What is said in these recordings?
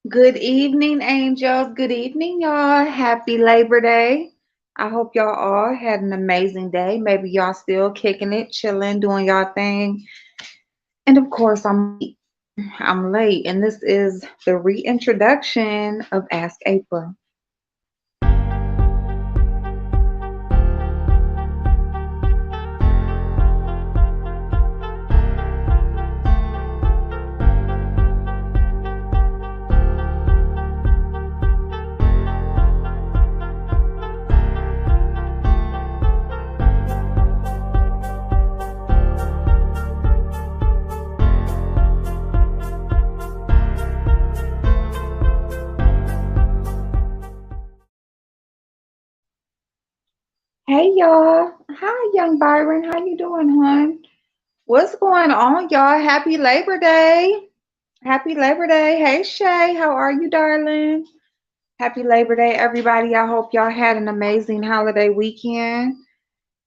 Good evening, angels. Good evening, y'all. Happy Labor Day. I hope y'all all had an amazing day. Maybe y'all still kicking it, chilling, doing y'all thing. And of course, I'm late. I'm late, and this is the reintroduction of Ask April. Hey, y'all. Hi, young Byron. How you doing, hon? What's going on, y'all? Happy Labor Day. Happy Labor Day. Hey, Shay. How are you, darling? Happy Labor Day, everybody. I hope y'all had an amazing holiday weekend.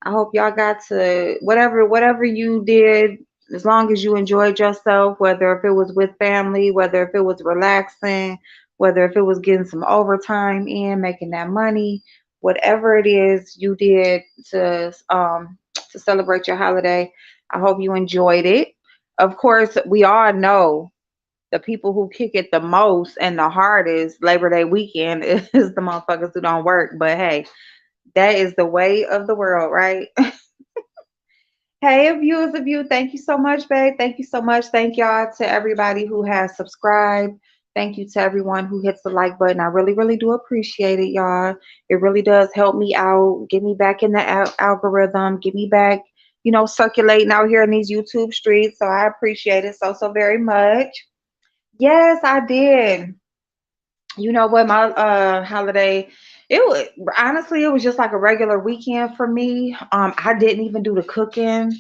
I hope y'all got to whatever you did, as long as you enjoyed yourself, whether if it was with family, whether if it was relaxing, whether if it was getting some overtime in, making that money, whatever it is you did to celebrate your holiday. I hope you enjoyed it. Of course, we all know the people who kick it the most and the hardest Labor Day weekend is the motherfuckers who don't work. But hey, that is the way of the world, right? Hey, viewers of you, thank you so much, babe. Thank you so much. Thank y'all to everybody who has subscribed. Thank you to everyone who hits the like button. I really, really do appreciate it, y'all. It really does help me out, get me back in the algorithm, get me back, circulating out here in these YouTube streets. So I appreciate it so, so very much. Yes, I did. You know what, my holiday, it was honestly, it was just like a regular weekend for me. I didn't even do the cooking.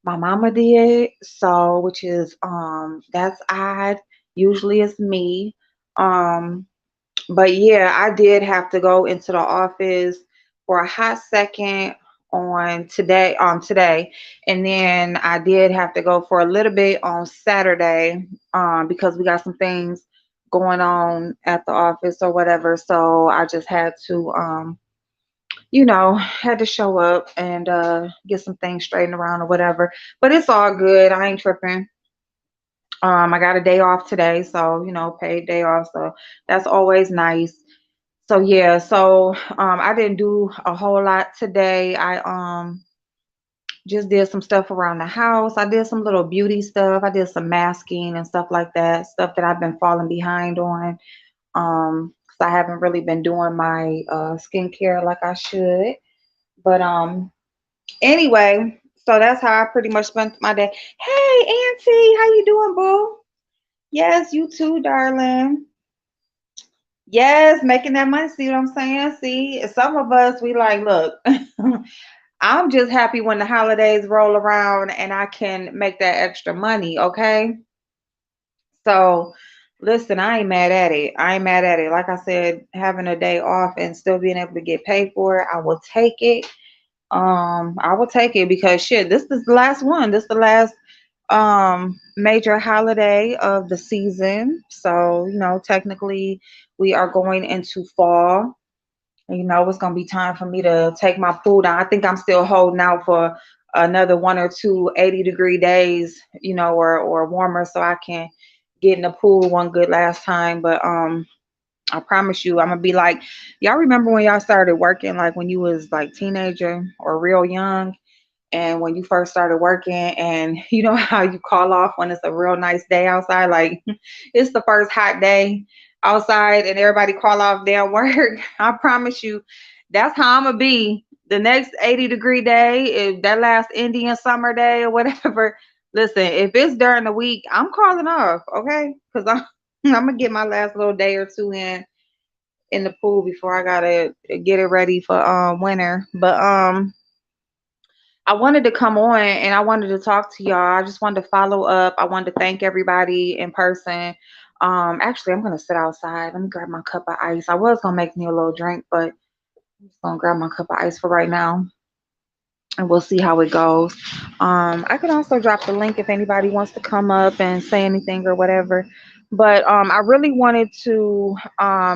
My mama did, so which is that's odd. Usually it's me. Um, but yeah, I did have to go into the office for a hot second on today, and then I did have to go for a little bit on Saturday because we got some things going on at the office or whatever. So I just had to had to show up and get some things straightened around or whatever. But it's all good. I ain't tripping. I got a day off today, so paid day off, so that's always nice. So yeah, so I didn't do a whole lot today. I just did some stuff around the house. I did some little beauty stuff. I did some masking and stuff like that, stuff that I've been falling behind on. 'Cause I haven't really been doing my skincare like I should. But anyway, so that's how I pretty much spent my day. Hey, Auntie, how you doing, boo? Yes, you too, darling. Yes, making that money. See what I'm saying? See, some of us, we like, look, I'm just happy when the holidays roll around and I can make that extra money, okay? So, listen, I ain't mad at it. I ain't mad at it. Like I said, having a day off and still being able to get paid for it, I will take it. I will take it because shit, this is the last one. This is the last major holiday of the season. So, technically we are going into fall. It's gonna be time for me to take my pool down. I think I'm still holding out for another one or two 80-degree days, or warmer, so I can get in the pool one good last time. But I promise you, I'm gonna be like, y'all remember when y'all started working, like when you was like teenager or real young, and when you first started working, and you know how you call off when it's a real nice day outside, like it's the first hot day outside, and everybody call off their work. I promise you, that's how I'm gonna be the next 80-degree day, if that last Indian summer day or whatever. Listen, if it's during the week, I'm calling off, okay? Because I'm gonna get my last little day or two in the pool before I gotta get it ready for winter. But I wanted to come on and I wanted to talk to y'all. I just wanted to follow up. I wanted to thank everybody in person. Actually, I'm gonna sit outside. Let me grab my cup of ice. I was gonna make me a little drink, but I'm just gonna grab my cup of ice for right now, and we'll see how it goes. I could also drop the link if anybody wants to come up and say anything or whatever. But I really wanted to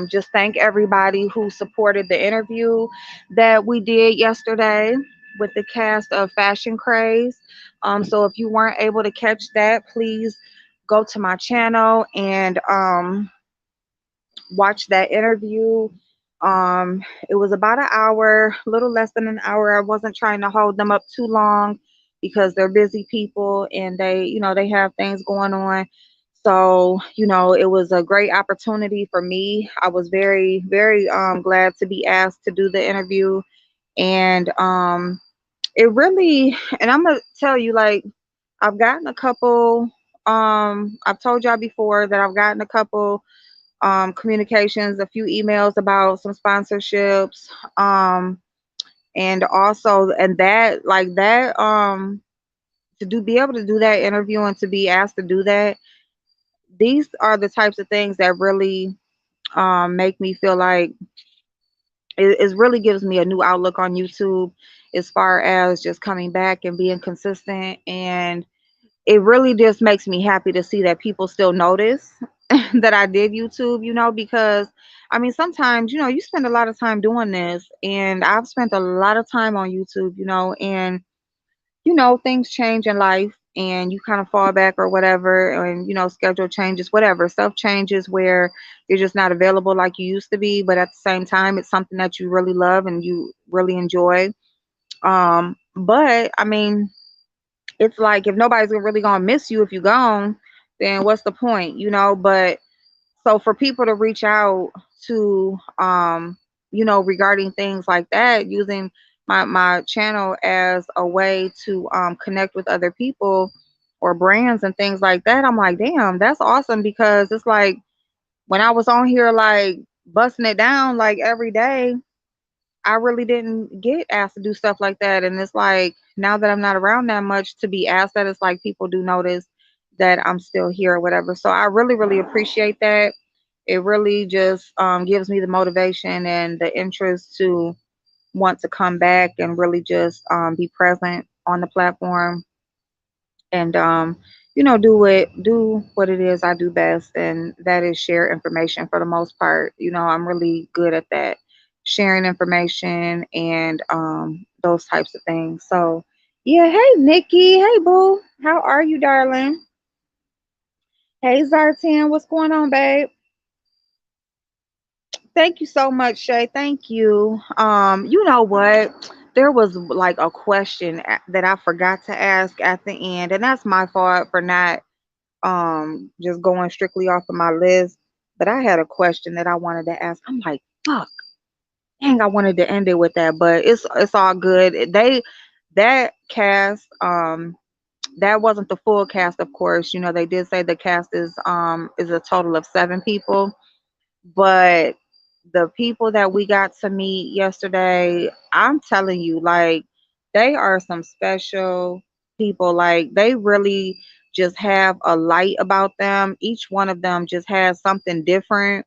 just thank everybody who supported the interview that we did yesterday with the cast of Fashion Craze. So if you weren't able to catch that, please go to my channel and watch that interview. It was about an hour, a little less than an hour. I wasn't trying to hold them up too long because they're busy people and they have things going on. So, it was a great opportunity for me. I was very, very glad to be asked to do the interview. And it really, and I'm going to tell you, like, I've gotten a couple, I've told y'all before that I've gotten a couple communications, a few emails about some sponsorships, and also, and that, like that, to be able to do that interview and to be asked to do that, these are the types of things that really make me feel like it really gives me a new outlook on YouTube as far as just coming back and being consistent. And it really just makes me happy to see that people still notice that I did YouTube, because I mean, sometimes, you spend a lot of time doing this, and I've spent a lot of time on YouTube, and things change in life and you kind of fall back or whatever, and schedule changes, whatever, stuff changes where you're just not available like you used to be, but at the same time, it's something that you really love and you really enjoy. But I mean, it's like if nobody's really gonna miss you if you're gone, then what's the point, But so for people to reach out to, regarding things like that, using my channel as a way to connect with other people or brands and things like that, I'm like, damn, that's awesome, because it's like when I was on here like busting it down like every day, I really didn't get asked to do stuff like that. And it's like now that I'm not around that much to be asked that, it's like people do notice that I'm still here or whatever. So I really, really appreciate that. It really just gives me the motivation and the interest to want to come back and really just be present on the platform and do what it is I do best, and that is share information for the most part. I'm really good at that, sharing information and those types of things. So yeah, hey Nikki, hey boo, how are you, darling? Hey Zartan, what's going on, babe? Thank you so much, Shay. Thank you. You know what? There was like a question that I forgot to ask at the end, and that's my fault for not just going strictly off of my list. But I had a question that I wanted to ask. I'm like, fuck, dang, I wanted to end it with that, but it's all good. That cast, that wasn't the full cast, of course. They did say the cast is a total of 7 people, but the people that we got to meet yesterday, I'm telling you, like, they are some special people. Like, they really just have a light about them. Each one of them just has something different,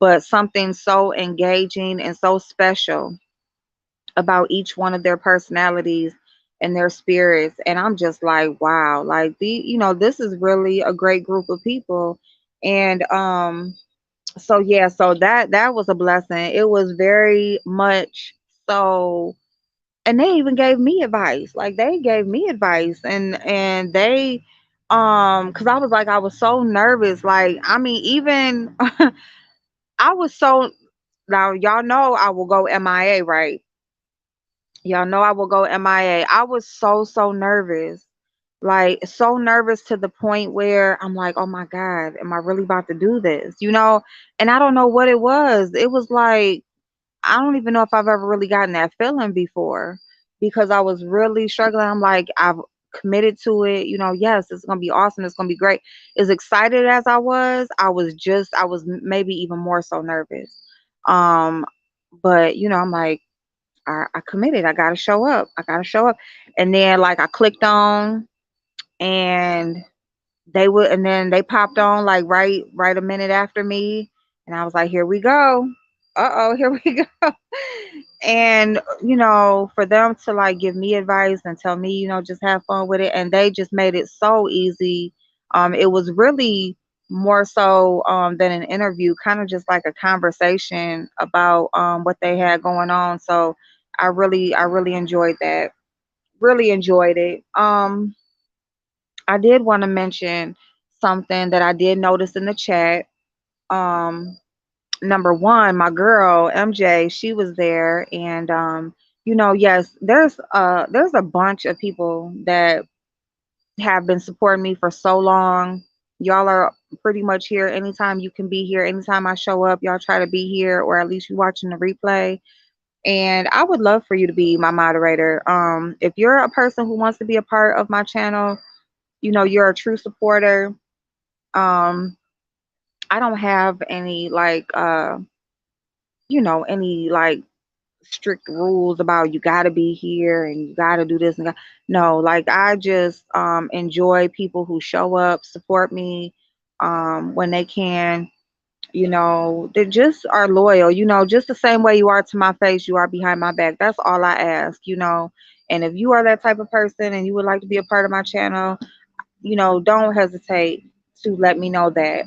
but something so engaging and so special about each one of their personalities and their spirits. And I'm just like, wow, like this is really a great group of people. And so yeah, so that was a blessing. It was very much so, and they even gave me advice. Like they gave me advice, and they because I was like, I was so nervous. Like, I mean, even I was so, now y'all know I will go MIA, right? Y'all know I will go MIA. I was so nervous. Like so nervous to the point where I'm like, oh my God, am I really about to do this? And I don't know what it was. It was like, I don't even know if I've ever really gotten that feeling before, because I was really struggling. I'm like, I've committed to it. Yes, it's going to be awesome. It's going to be great. As excited as I was maybe even more so nervous. Um, but I'm like, I committed. I got to show up. I got to show up. And then like I clicked on, and and then they popped on like right a minute after me, and I was like, here we go. Uh-oh, here we go. And for them to like give me advice and tell me, just have fun with it, and they just made it so easy. It was really more so than an interview, kind of just like a conversation about what they had going on. So I really enjoyed that. Really enjoyed it. I did want to mention something that I did notice in the chat. Um, Number one, my girl MJ, she was there, and yes, there's a bunch of people that have been supporting me for so long. Y'all are pretty much here anytime you can be here. Anytime I show up, y'all try to be here, or at least you watching the replay. And I would love for you to be my moderator. If you're a person who wants to be a part of my channel, you're a true supporter. Um, I don't have any like any like strict rules about you got to be here and you got to do this and that. No, like I just enjoy people who show up, support me when they can. They just are loyal. Just the same way you are to my face, you are behind my back. That's all I ask. And if you are that type of person and you would like to be a part of my channel, don't hesitate to let me know that.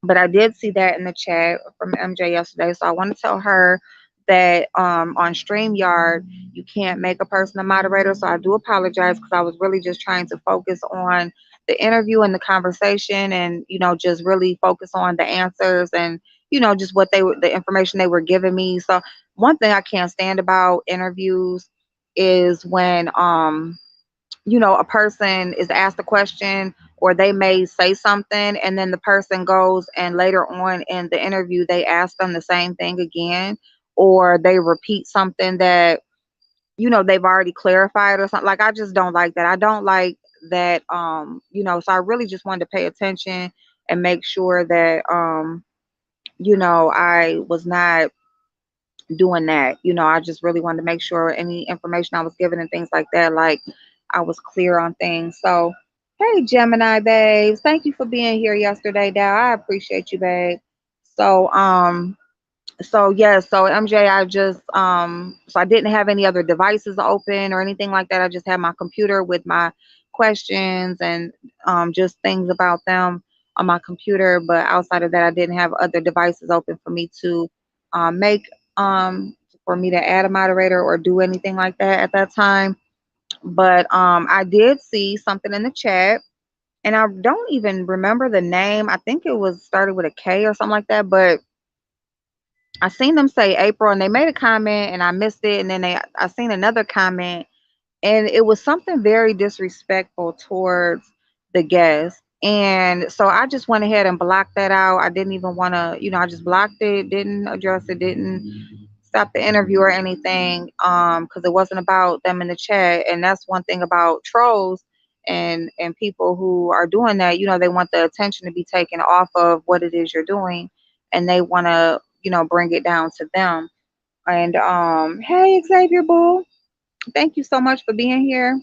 But I did see that in the chat from MJ yesterday. So I want to tell her that on StreamYard, you can't make a person a moderator. So I do apologize because I was really just trying to focus on the interview and the conversation and, just really focus on the answers and, just what the information they were giving me. So one thing I can't stand about interviews is when, a person is asked a question or they may say something and then the person goes and later on in the interview they ask them the same thing again, or they repeat something that they've already clarified or something. Like I just don't like that. I don't like that. So I really just wanted to pay attention and make sure that I was not doing that. I just really wanted to make sure any information I was given and things like that, like I was clear on things. So, hey, Gemini babes, thank you for being here yesterday, Dow. I appreciate you, babe. So, so MJ, I just so I didn't have any other devices open or anything like that. I just had my computer with my questions and just things about them on my computer. But outside of that, I didn't have other devices open for me to make for me to add a moderator or do anything like that at that time. But I did see something in the chat, and I don't even remember the name. I think it was started with a K or something like that, but I seen them say April, and they made a comment, and I missed it. And then I seen another comment, and it was something very disrespectful towards the guest. And so I just went ahead and blocked that out. I didn't even want to, I just blocked it, didn't address it, didn't stop the interview or anything, because it wasn't about them in the chat. And that's one thing about trolls and people who are doing that. They want the attention to be taken off of what it is you're doing, and they want to, bring it down to them. And hey, Xavier Bull, thank you so much for being here.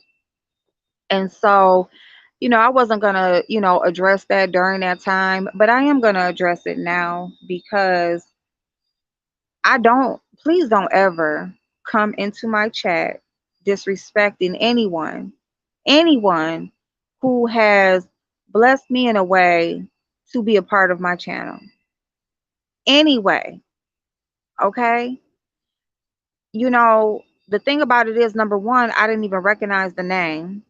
And so, I wasn't gonna, address that during that time, but I am gonna address it now because please don't ever come into my chat disrespecting anyone who has blessed me in a way to be a part of my channel. Anyway, okay? The thing about it is, number one, I didn't even recognize the name.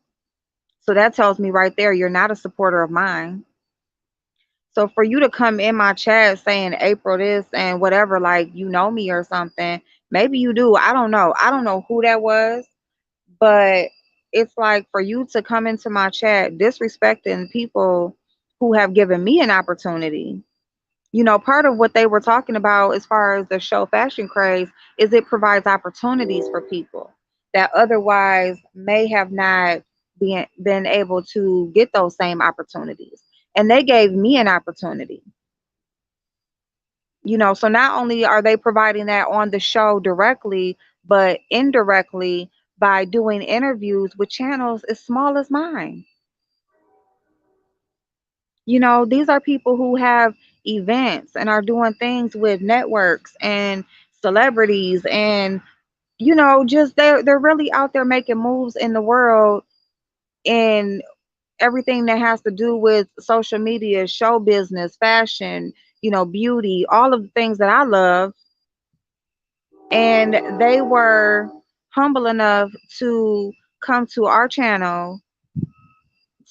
So that tells me right there, you're not a supporter of mine. So for you to come in my chat saying April this and whatever, like you know me or something, maybe you do. I don't know. I don't know who that was, but it's like for you to come into my chat disrespecting people who have given me an opportunity. Part of what they were talking about as far as the show Fashion Craze is it provides opportunities for people that otherwise may have not been able to get those same opportunities. And they gave me an opportunity. So not only are they providing that on the show directly, but indirectly by doing interviews with channels as small as mine. These are people who have events and are doing things with networks and celebrities and just they're really out there making moves in the world in everything that has to do with social media, show business, fashion, beauty, all of the things that I love. And they were humble enough to come to our channel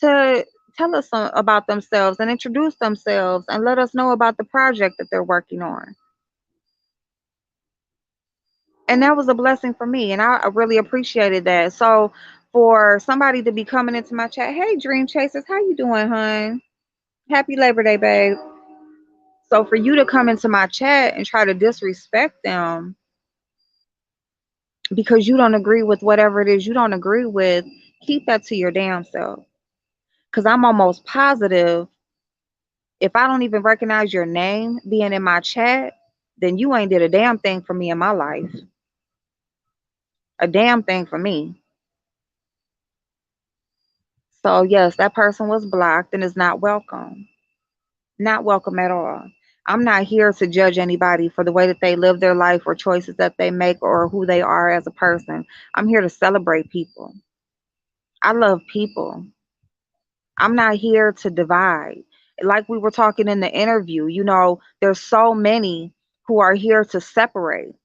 to tell us about themselves and introduce themselves and let us know about the project that they're working on. And that was a blessing for me, and I really appreciated that. So for somebody to be coming into my chat, hey Dream Chasers, how you doing, hun? Happy Labor Day, babe. So for you to come into my chat and try to disrespect them because you don't agree with whatever it is you don't agree with, keep that to your damn self. Because I'm almost positive if I don't even recognize your name being in my chat, then you ain't did a damn thing for me in my life. A damn thing for me. So yes, that person was blocked and is not welcome. Not welcome at all. I'm not here to judge anybody for the way that they live their life or choices that they make or who they are as a person. I'm here to celebrate people. I love people. I'm not here to divide. Like we were talking in the interview, there's so many who are here to separate,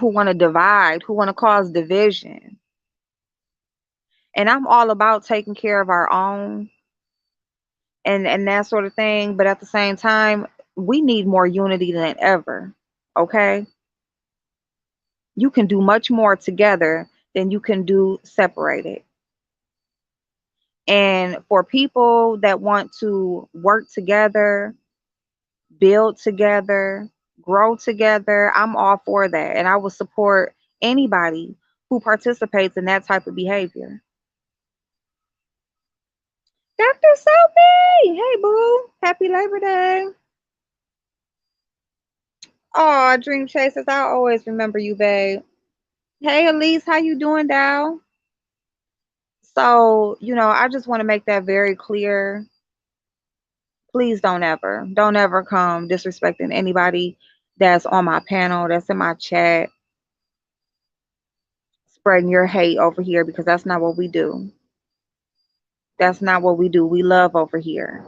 who want to divide, who want to cause division. And I'm all about taking care of our own and that sort of thing, but at the same time, we need more unity than ever. Okay? You can do much more together than you can do separated. And for people that want to work together, build together, grow together, I'm all for that. And I will support anybody who participates in that type of behavior. Dr. Sophie, hey boo, happy Labor Day. Oh, Dream Chasers, I always remember you, babe. Hey Elise, how you doing, Dow? So, I just want to make that very clear. Please don't ever come disrespecting anybody that's on my panel, that's in my chat, spreading your hate over here because that's not what we do. That's not what we do. We love over here.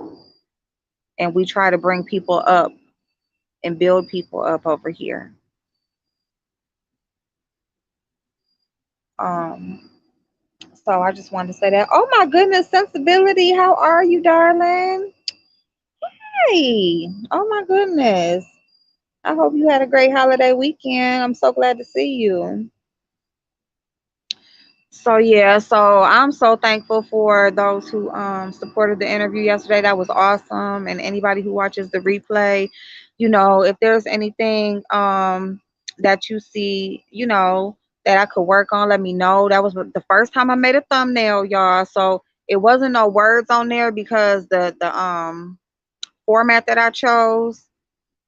And we try to bring people up and build people up over here. Um, so I just wanted to say that. Oh my goodness, Sensibility, how are you, darling? Hey, oh my goodness. I hope you had a great holiday weekend. I'm so glad to see you. So yeah, so I'm so thankful for those who supported the interview yesterday. That was awesome. And anybody who watches the replay, if there's anything that you see, that I could work on, let me know. That was the first time I made a thumbnail, y'all. So it wasn't no words on there because the format that I chose,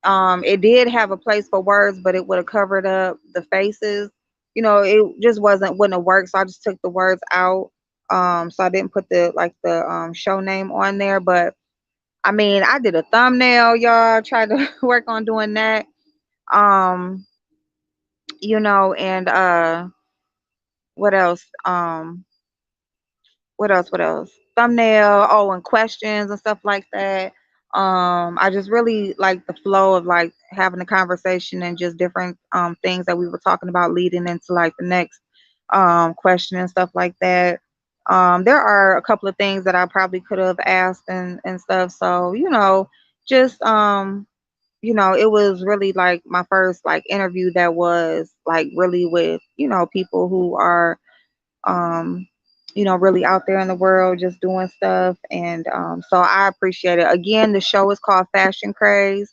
it did have a place for words, but it would have covered up the faces. It just wouldn't have worked. So I just took the words out. So I didn't put the show name on there. But I mean, I did a thumbnail, y'all. Tried to work on doing that. Um, and what else? What else? Thumbnail, oh, and questions and stuff like that. I just really like the flow of like having a conversation and just different things that we were talking about leading into like the next question and stuff like that. There are a couple of things that I probably could have asked and stuff. So, just it was really like my first like interview that was like really with, people who are um, really out there in the world just doing stuff. And so I appreciate it. Again, the show is called Fashion Craze.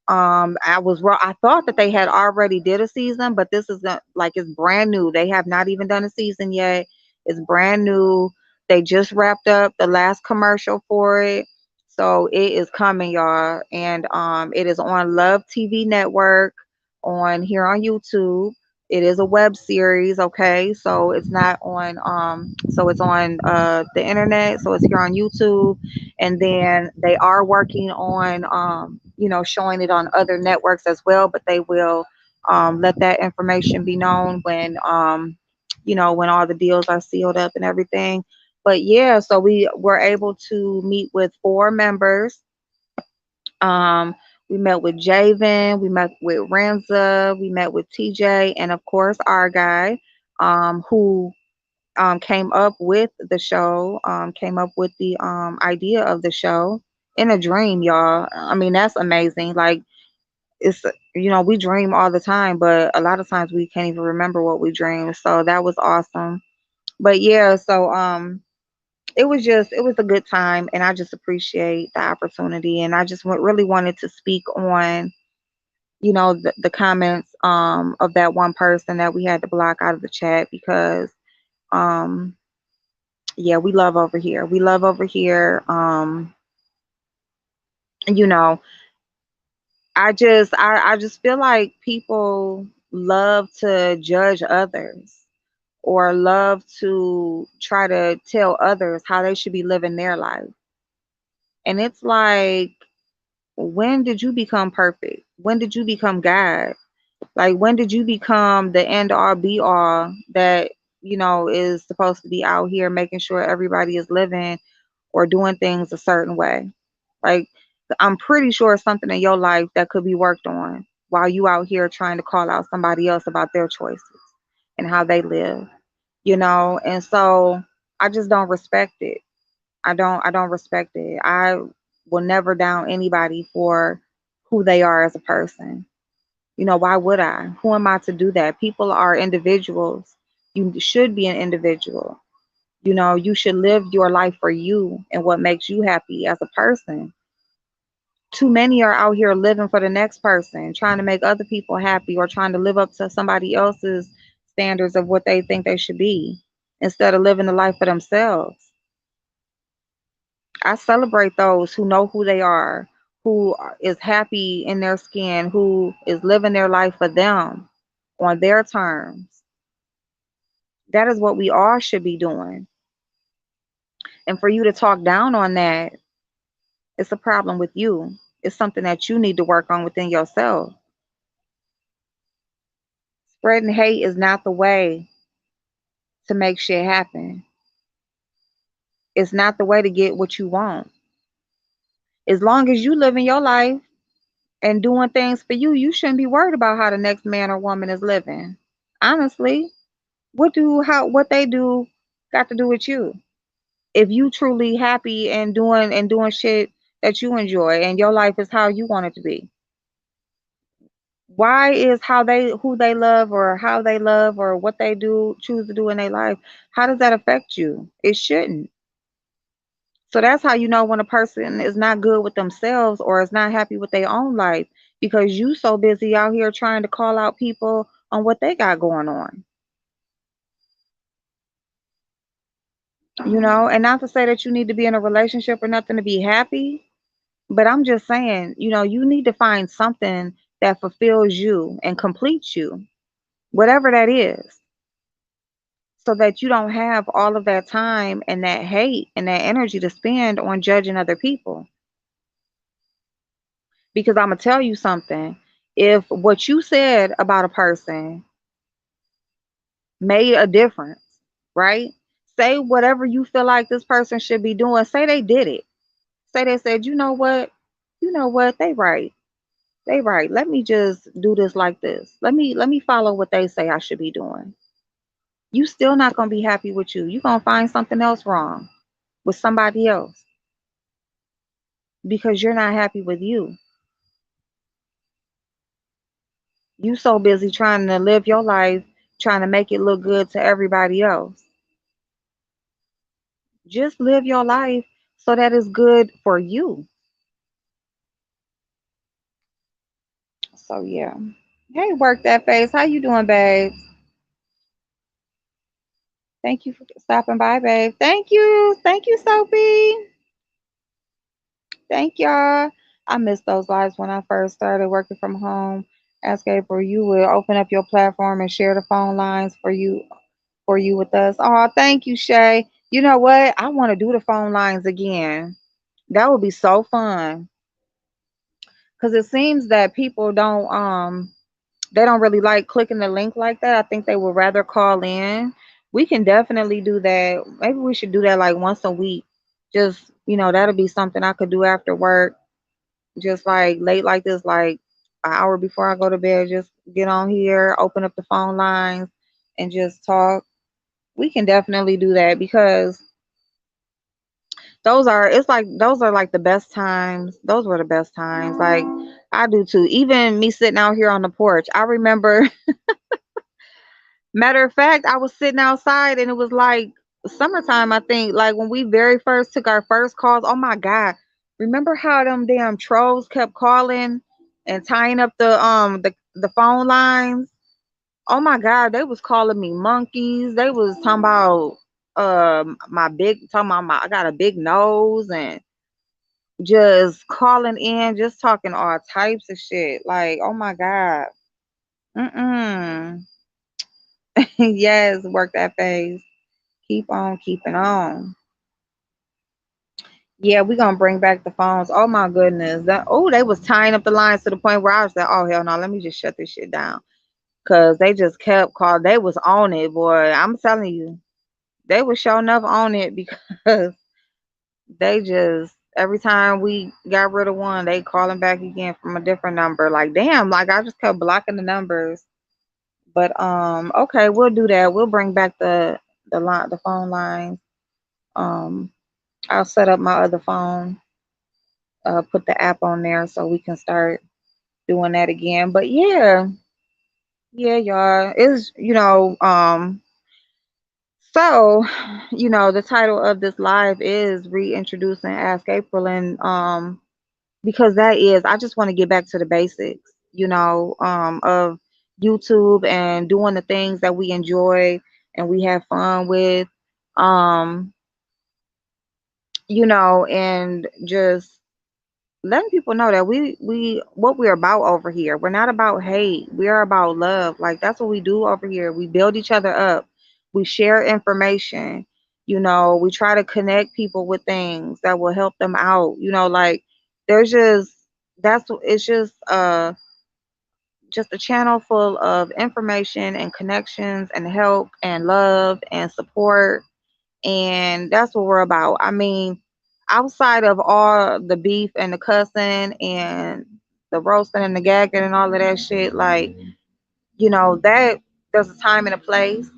I was wrong. I thought that they had already did a season, but this is like it's brand new. They have not even done a season yet. It's brand new. They just wrapped up the last commercial for it. So it is coming, y'all. And it is on Love TV Network on here on YouTube. It is a web series, okay? So it's not on so it's on the internet, so it's here on YouTube. And then they are working on showing it on other networks as well, but they will let that information be known when when all the deals are sealed up and everything. But yeah, so we were able to meet with four members. Um, we met with Javen, we met with Ramza, we met with TJ, and of course our guy, who came up with the show, came up with the idea of the show in a dream, y'all. I mean, that's amazing. Like, it's, we dream all the time, but a lot of times we can't even remember what we dream. So that was awesome. But yeah, so it was a good time, and I just appreciate the opportunity, and I just really wanted to speak on the comments of that one person that we had to block out of the chat because um yeah, we love over here. We love over here. You know, I just feel like people love to judge others or love to try to tell others how they should be living their life. And it's like, when did you become perfect? When did you become God? Like, when did you become the end all be all that, is supposed to be out here making sure everybody is living or doing things a certain way? Like, I'm pretty sure it's something in your life that could be worked on while you out here trying to call out somebody else about their choices and how they live. And so I just don't respect it. I don't respect it. I will never down anybody for who they are as a person. Why would I? Who am I to do that? People are individuals. You should be an individual. You should live your life for you and what makes you happy as a person. Too many are out here living for the next person, trying to make other people happy or trying to live up to somebody else's standards of what they think they should be instead of living the life for themselves. I celebrate those who know who they are, who is happy in their skin, who is living their life for them on their terms. That is what we all should be doing. And for you to talk down on that, it's a problem with you. It's something that you need to work on within yourself. Spreading hate is not the way to make shit happen. It's not the way to get what you want. As long as you living your life and doing things for you, you shouldn't be worried about how the next man or woman is living. Honestly, what they do got to do with you? If you truly happy and doing shit that you enjoy and your life is how you want it to be, why is who they love or how they love or what they do choose to do in their life, how does that affect you? It shouldn't. So that's how you know when a person is not good with themselves or is not happy with their own life, because you so busy out here trying to call out people on what they got going on. And not to say that you need to be in a relationship or nothing to be happy, but I'm just saying, you need to find something that fulfills you and completes you, whatever that is, so that you don't have all of that time and that hate and that energy to spend on judging other people. Because I'm going to tell you something. If what you said about a person made a difference, right? Say whatever you feel like this person should be doing, say they did it. Say they said, you know what? You know what? They right. They right. Let me just do this like this. Let me follow what they say I should be doing. You still not gonna be happy with you. You gonna find something else wrong with somebody else because you're not happy with you. You so busy trying to live your life, trying to make it look good to everybody else. Just live your life so that it's good for you. So yeah. Hey, work that face. How you doing, babe? Thank you for stopping by, babe. Thank you. Thank you, Sophie. Thank y'all. I missed those lives when I first started working from home. Ask April, you would open up your platform and share the phone lines for you with us. Oh, thank you, Shay. You know what? I want to do the phone lines again. That would be so fun. Cause it seems that people don't really like clicking the link like that. I think they would rather call in. We can definitely do that. Maybe we should do that like once a week. Just, that'll be something I could do after work. Just like late like this, like an hour before I go to bed, just get on here, open up the phone lines and just talk. We can definitely do that because those are like the best times. Those were the best times. Like I do too. Even me sitting out here on the porch. I remember matter of fact, I was sitting outside and it was like summertime, I think, like when we very first took our first calls. Oh my God. Remember how them damn trolls kept calling and tying up the phone lines? Oh my God, they was calling me monkeys. They was talking about my big talking about my I got a big nose and just calling in, just talking all types of shit. Like, oh my God. Mm-mm. Yes, work that phase. Keep on keeping on. Yeah, we gonna bring back the phones. Oh my goodness. They was tying up the lines to the point where I was like, oh hell no, let me just shut this shit down. Cause they just kept calling. They was on it, boy. I'm telling you. They was showing enough on it because they just every time we got rid of one, they calling back again from a different number. Like damn, like I just kept blocking the numbers. But okay, we'll do that. We'll bring back the phone lines. Um I'll set up my other phone, put the app on there so we can start doing that again. But yeah, yeah, y'all. It's so the title of this live is Reintroducing Ask April, and because that is I just want to get back to the basics, of YouTube and doing the things that we enjoy and we have fun with. Um, and just letting people know that we what we're about over here. We're not about hate. We are about love. Like that's what we do over here. We build each other up. We share information. We try to connect people with things that will help them out. Like there's it's just a channel full of information and connections and help and love and support, and that's what we're about. I mean, outside of all the beef and the cussing and the roasting and the gagging and all of that shit, like, that there's a time and a place,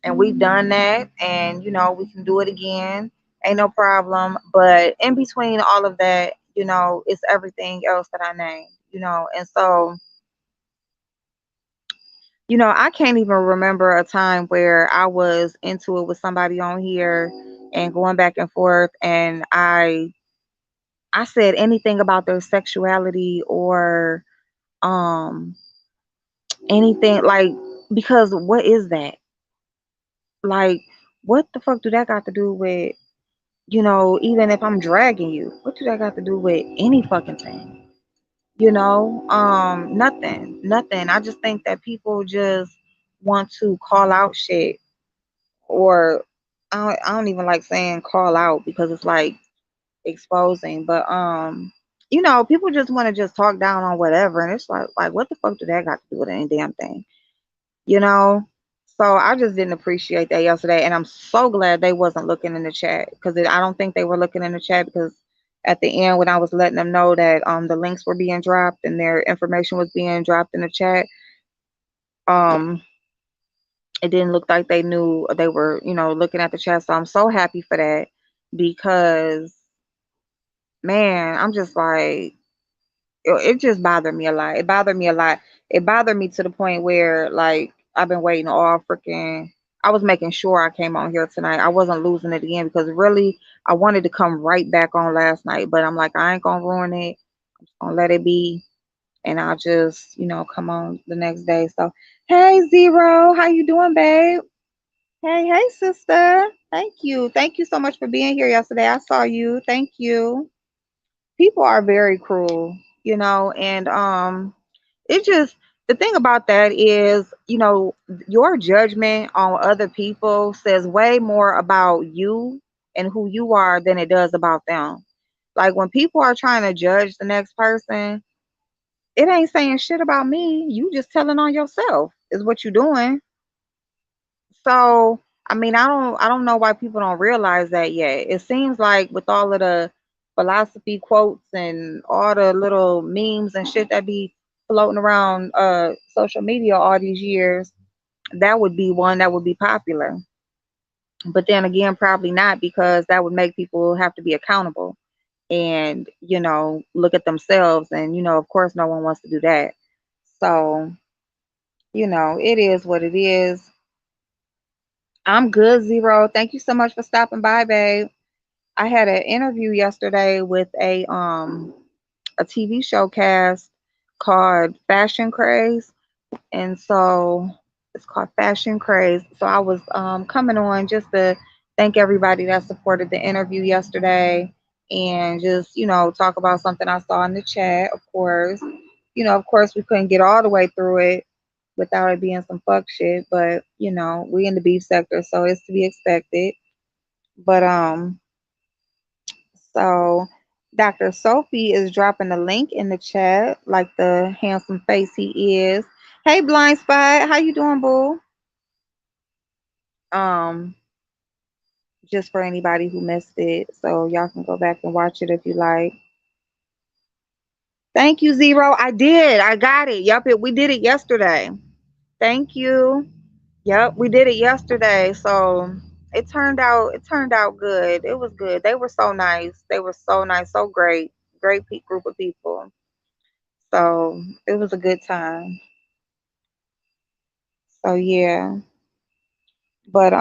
and we've done that, and we can do it again. Ain't no problem. But in between all of that, it's everything else that I named, and so. I can't even remember a time where I was into it with somebody on here and going back and forth and I said anything about their sexuality or um anything like because what is that? Like what the fuck do that got to do with, even if I'm dragging you, what do that got to do with any fucking thing? Nothing. Nothing. I just think that people just want to call out shit or I don't even like saying call out because it's like exposing, but people just want to just talk down on whatever, and it's like what the fuck do that got to do with any damn thing, you know? So I just didn't appreciate that yesterday, and I'm so glad they wasn't looking in the chat because I don't think they were looking in the chat because at the end when I was letting them know that the links were being dropped and their information was being dropped in the chat, um it didn't look like they knew they were, looking at the chat. So I'm so happy for that because, man, I'm just like, it just bothered me a lot. It bothered me a lot. It bothered me to the point where, like, I've been waiting all freaking. I was making sure I came on here tonight. I wasn't losing it again because really, I wanted to come right back on last night, but I'm like, I ain't gonna ruin it. I'm just gonna let it be, and I'll just, come on the next day. So, hey, Zero, how you doing, babe? Hey, hey, sister. Thank you. Thank you so much for being here yesterday. I saw you. Thank you. People are very cruel, and it just the thing about that is, your judgment on other people says way more about you and who you are than it does about them. Like when people are trying to judge the next person, it ain't saying shit about me. You just telling on yourself is what you're doing. So I mean, I don't know why people don't realize that yet. It seems like with all of the philosophy quotes and all the little memes and shit that be floating around social media all these years, that would be one that would be popular. But then again, probably not, because that would make people have to be accountable and, look at themselves, and of course no one wants to do that. So, it is what it is. I'm good, Zero. Thank you so much for stopping by, babe. I had an interview yesterday with a TV showcast called Fashion Craze, and so it's called Fashion Craze. So I was coming on just to thank everybody that supported the interview yesterday, and just talk about something I saw in the chat. Of course we couldn't get all the way through it without it being some fuck shit, but we in the beef sector, so it's to be expected. But so Dr. Sophie is dropping a link in the chat, like the handsome face he is. Hey, Blind Spot, how you doing, boo? Um, just for anybody who missed it, so y'all can go back and watch it if you like. Thank you, Zero. I did. I got it. Yup, we did it yesterday. Thank you. Yep, we did it yesterday. So it turned out good. It was good. They were so nice. They were so nice, so great. Great group of people. So it was a good time. So yeah. But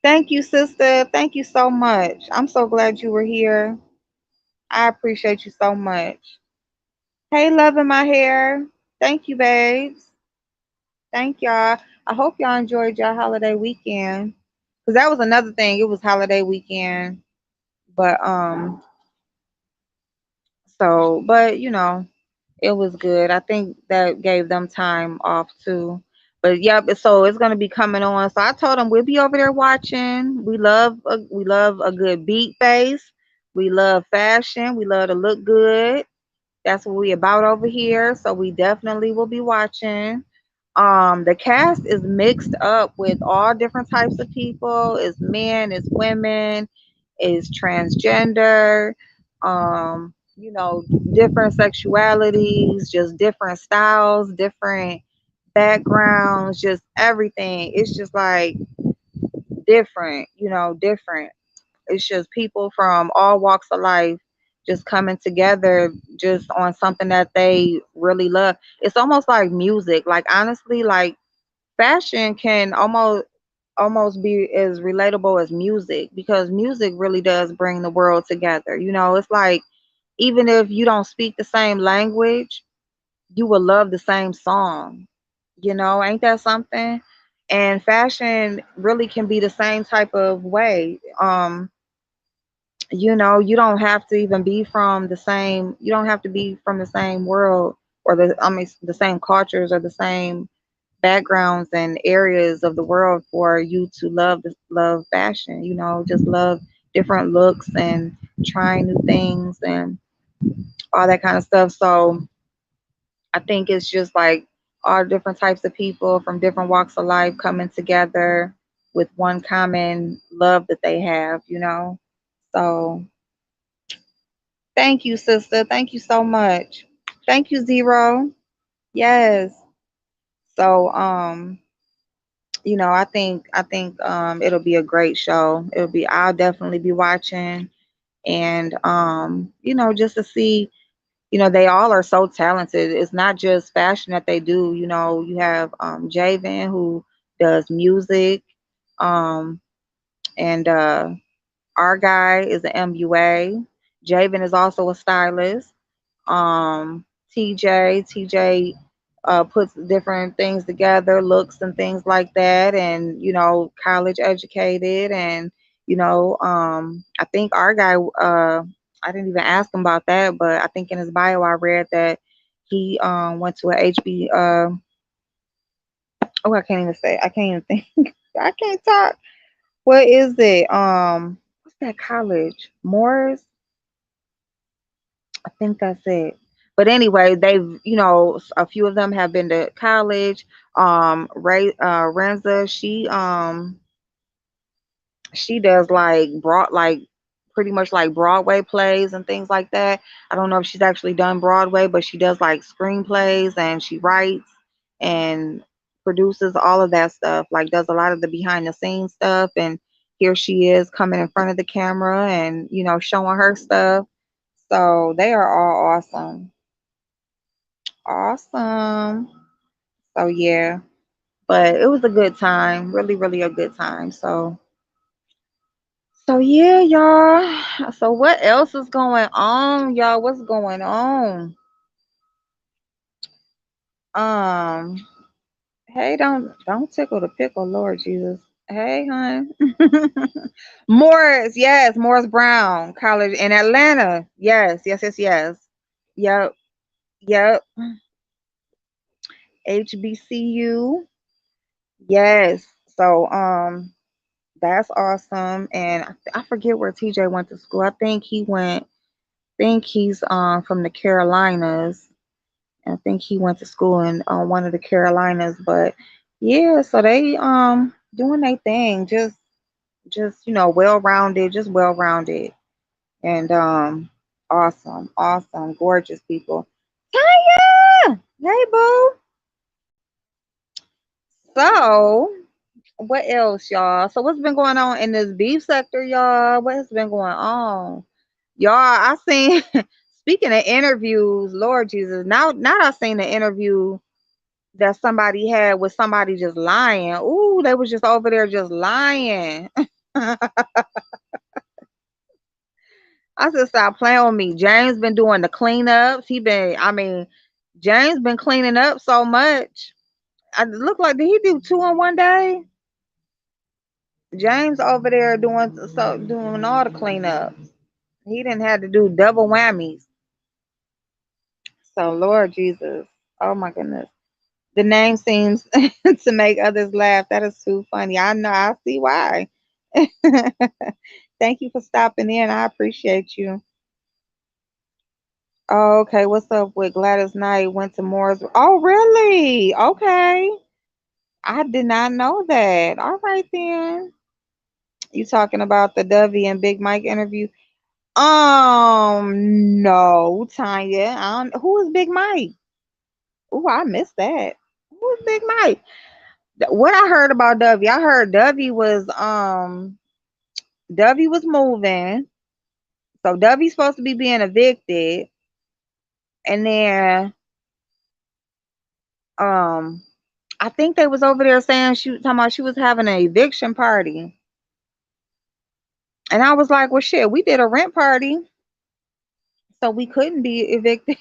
thank you, sister. Thank you so much. I'm so glad you were here. I appreciate you so much. Hey, loving my hair. Thank you, babes. Thank y'all. I hope y'all enjoyed your holiday weekend. Cause that was another thing. It was holiday weekend. But but it was good. I think that gave them time off too. But yeah, so it's gonna be coming on. So I told them we'll be over there watching. We love a good beat face. We love fashion. We love to look good. That's what we about over here. So we definitely will be watching. The cast is mixed up with all different types of people. It's men, it's women, it's transgender, different sexualities, just different styles, different backgrounds, just everything. It's just like different, different. It's just people from all walks of life just coming together just on something that they really love. It's almost like music. Like honestly, like fashion can almost be as relatable as music, because music really does bring the world together. It's like even if you don't speak the same language, you will love the same song. Ain't that something? And fashion really can be the same type of way. You don't have to even be from the same, you don't have to be from the same world, or the same cultures, or the same backgrounds and areas of the world for you to love fashion. Just love different looks and trying new things and all that kind of stuff. So I think it's just like all different types of people from different walks of life coming together with one common love that they have. So thank you, sister. Thank you so much. Thank you, Zero. Yes. So I think it'll be a great show. I'll definitely be watching, and just to see, they all are so talented. It's not just fashion that they do. You have Javen, who does music, um and our guy is an MUA. Javen is also a stylist. TJ puts different things together, looks and things like that, and college educated, and I think our guy, I didn't even ask him about that, but I think in his bio I read that he went to a HB. Oh, I can't even say. I can't even think. I can't talk. What is it? What's that college? Morris. I think that's it. But anyway, they've, a few of them have been to college. Ray Renza, she does like pretty much like Broadway plays and things like that. I don't know if she's actually done Broadway, but she does like screenplays and she writes and produces all of that stuff. Like does a lot of the behind the scenes stuff, and here she is coming in front of the camera and showing her stuff. So they are all awesome. Awesome. So yeah, but it was a good time. Really, really a good time. So yeah, y'all. So what else is going on, y'all? What's going on? Um, hey, don't tickle the pickle, Lord Jesus. Hey, hon. Morris, yes, Morris Brown College in Atlanta. Yes, yes, yes, yes. Yep, yep. HBCU. Yes. So that's awesome. And I forget where TJ went to school. I think he's from the Carolinas. I think he went to school in one of the Carolinas, but yeah, so they doing their thing, just well rounded, just well rounded, and awesome, awesome, gorgeous people. Tanya, hey boo. So what else, y'all? So what's been going on in this beef sector, y'all? What has been going on, y'all? I seen. Speaking of interviews, Lord Jesus, now I seen the interview that somebody had with somebody just lying. Ooh, they was just over there just lying. I said, stop playing with me. James been doing the cleanups. James been cleaning up so much. I look like did he do two in one day? James over there doing all the cleanups. He didn't have to do double whammies. So Lord Jesus, oh my goodness. The name seems to make others laugh. That is too funny. I know. I see why. Thank you for stopping in. I appreciate you. Oh, okay. What's up with Gladys Knight? Went to Moore's. Oh, really? Okay. I did not know that. All right then. You talking about the Dovey and Big Mike interview? No, Tanya. Who is Big Mike? Oh, I missed that. Who is Big Mike? What I heard about Dovey, I heard Dovey was moving. So Dovey's supposed to be being evicted. And then um I think they was over there saying she was talking about she was having an eviction party. And I was like, well shit, we did a rent party, so we couldn't be evicted.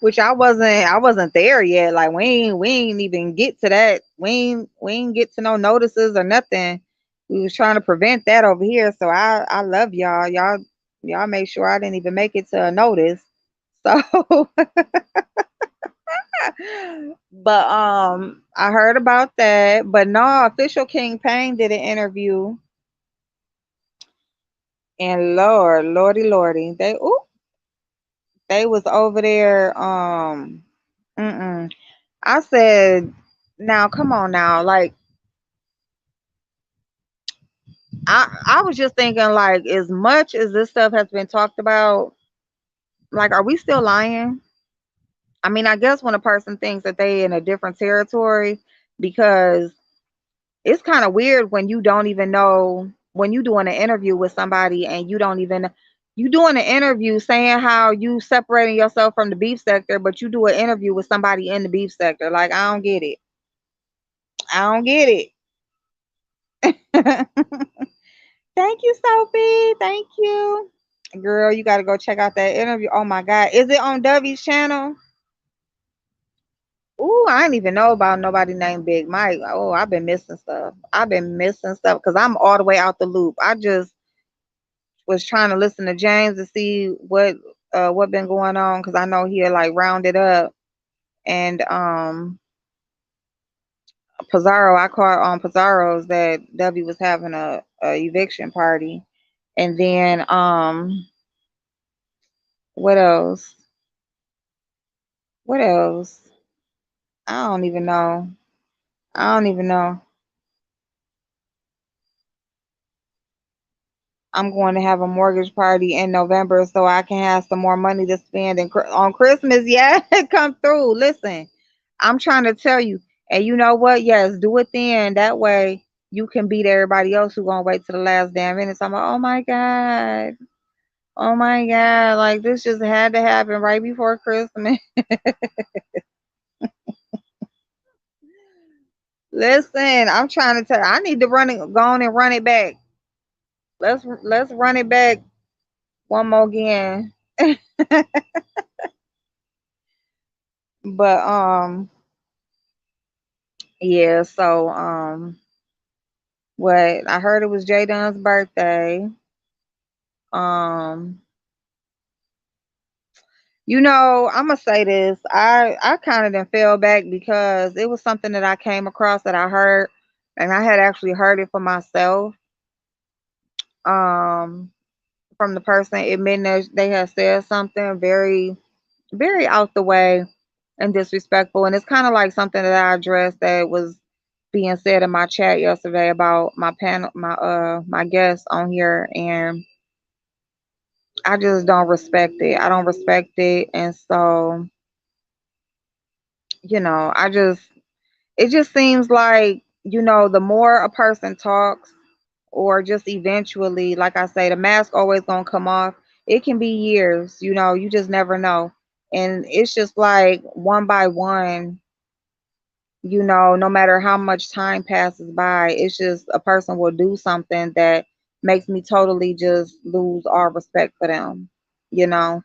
Which I wasn't there yet. Like we ain't even get to that. We ain't get to no notices or nothing. We was trying to prevent that over here. So I love y'all. Y'all made sure I didn't even make it to a notice. So but I heard about that. But no, official King Payne did an interview, and lordy, they was over there. Mm-mm. I said, now come on now, like I was just thinking, like, as much as this stuff has been talked about, like, are we still lying? I mean, I guess when a person thinks that they in a different territory, because it's kind of weird when you don't even know when you doing an interview with somebody and you don't even you doing an interview saying how you separating yourself from the beef sector, but you do an interview with somebody in the beef sector. Like, I don't get it. I don't get it. Thank you, Sophie. Thank you. Girl, you gotta go check out that interview. Oh my God. Is it on W's channel? Ooh, I didn't even know about nobody named Big Mike. Oh, I've been missing stuff. I've been missing stuff because I'm all the way out the loop. I just was trying to listen to James to see what been going on because I know he'll like round it up. And Pizarro, I caught on Pizarro's that W was having a eviction party. And then what else? What else? I don't even know. I don't even know. I'm going to have a mortgage party in November so I can have some more money to spend on Christmas. Yeah, come through. Listen, I'm trying to tell you. And you know what? Yes, do it then. That way you can beat everybody else who gonna wait to the last damn minute. So I'm like, oh my God. Oh my God. Like this just had to happen right before Christmas. Listen, I'm trying to tell you, I need to go on and run it back. Let's run it back one more again. But yeah, so what I heard it was Jay Dunn's birthday. Um I'm gonna say this. I kind of done fell back because it was something that I came across that I heard, and I had actually heard it for myself. Um from the person admitting that they had said something very, very out the way and disrespectful, and it's kind of like something that I addressed that was being said in my chat yesterday about my panel, my guest on here, and I just don't respect it. I don't respect it, and so I just it just seems like the more a person talks, or just eventually, like I say, the mask always gonna come off. It can be years, you just never know, and it's just like one by one. No matter how much time passes by, it's just a person will do something that makes me totally just lose all respect for them, you know,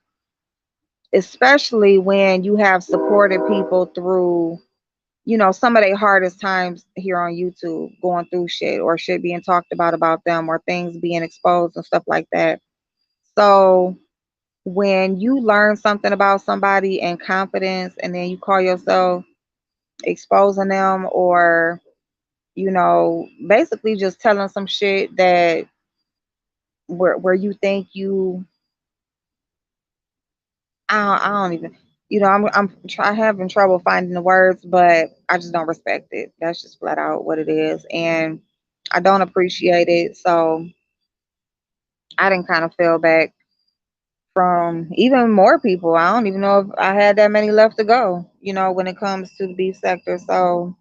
especially when you have supported people through, some of their hardest times here on YouTube, going through shit or shit being talked about them, or things being exposed and stuff like that. So when you learn something about somebody in confidence and then you call yourself exposing them, or basically just telling some shit that where you think I don't even, having trouble finding the words, but I just don't respect it. That's just flat out what it is, and I don't appreciate it. So I didn't kind of feel back from even more people. I don't even know if I had that many left to go. When it comes to the beef sector, so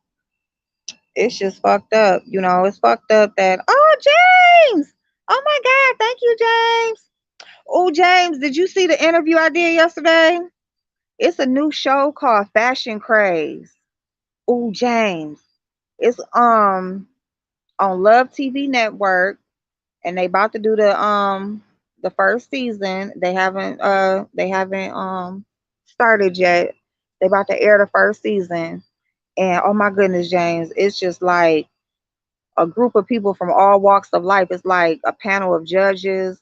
it's just fucked up. It's fucked up that James. Oh my God, thank you, James. Oh, James, did you see the interview I did yesterday? It's a new show called Fashion Craze. Oh, James. It's on Love TV Network, and they about to do the first season. They haven't started yet. They about to air the first season. And oh my goodness, James, it's just like a group of people from all walks of life. It's like a panel of judges,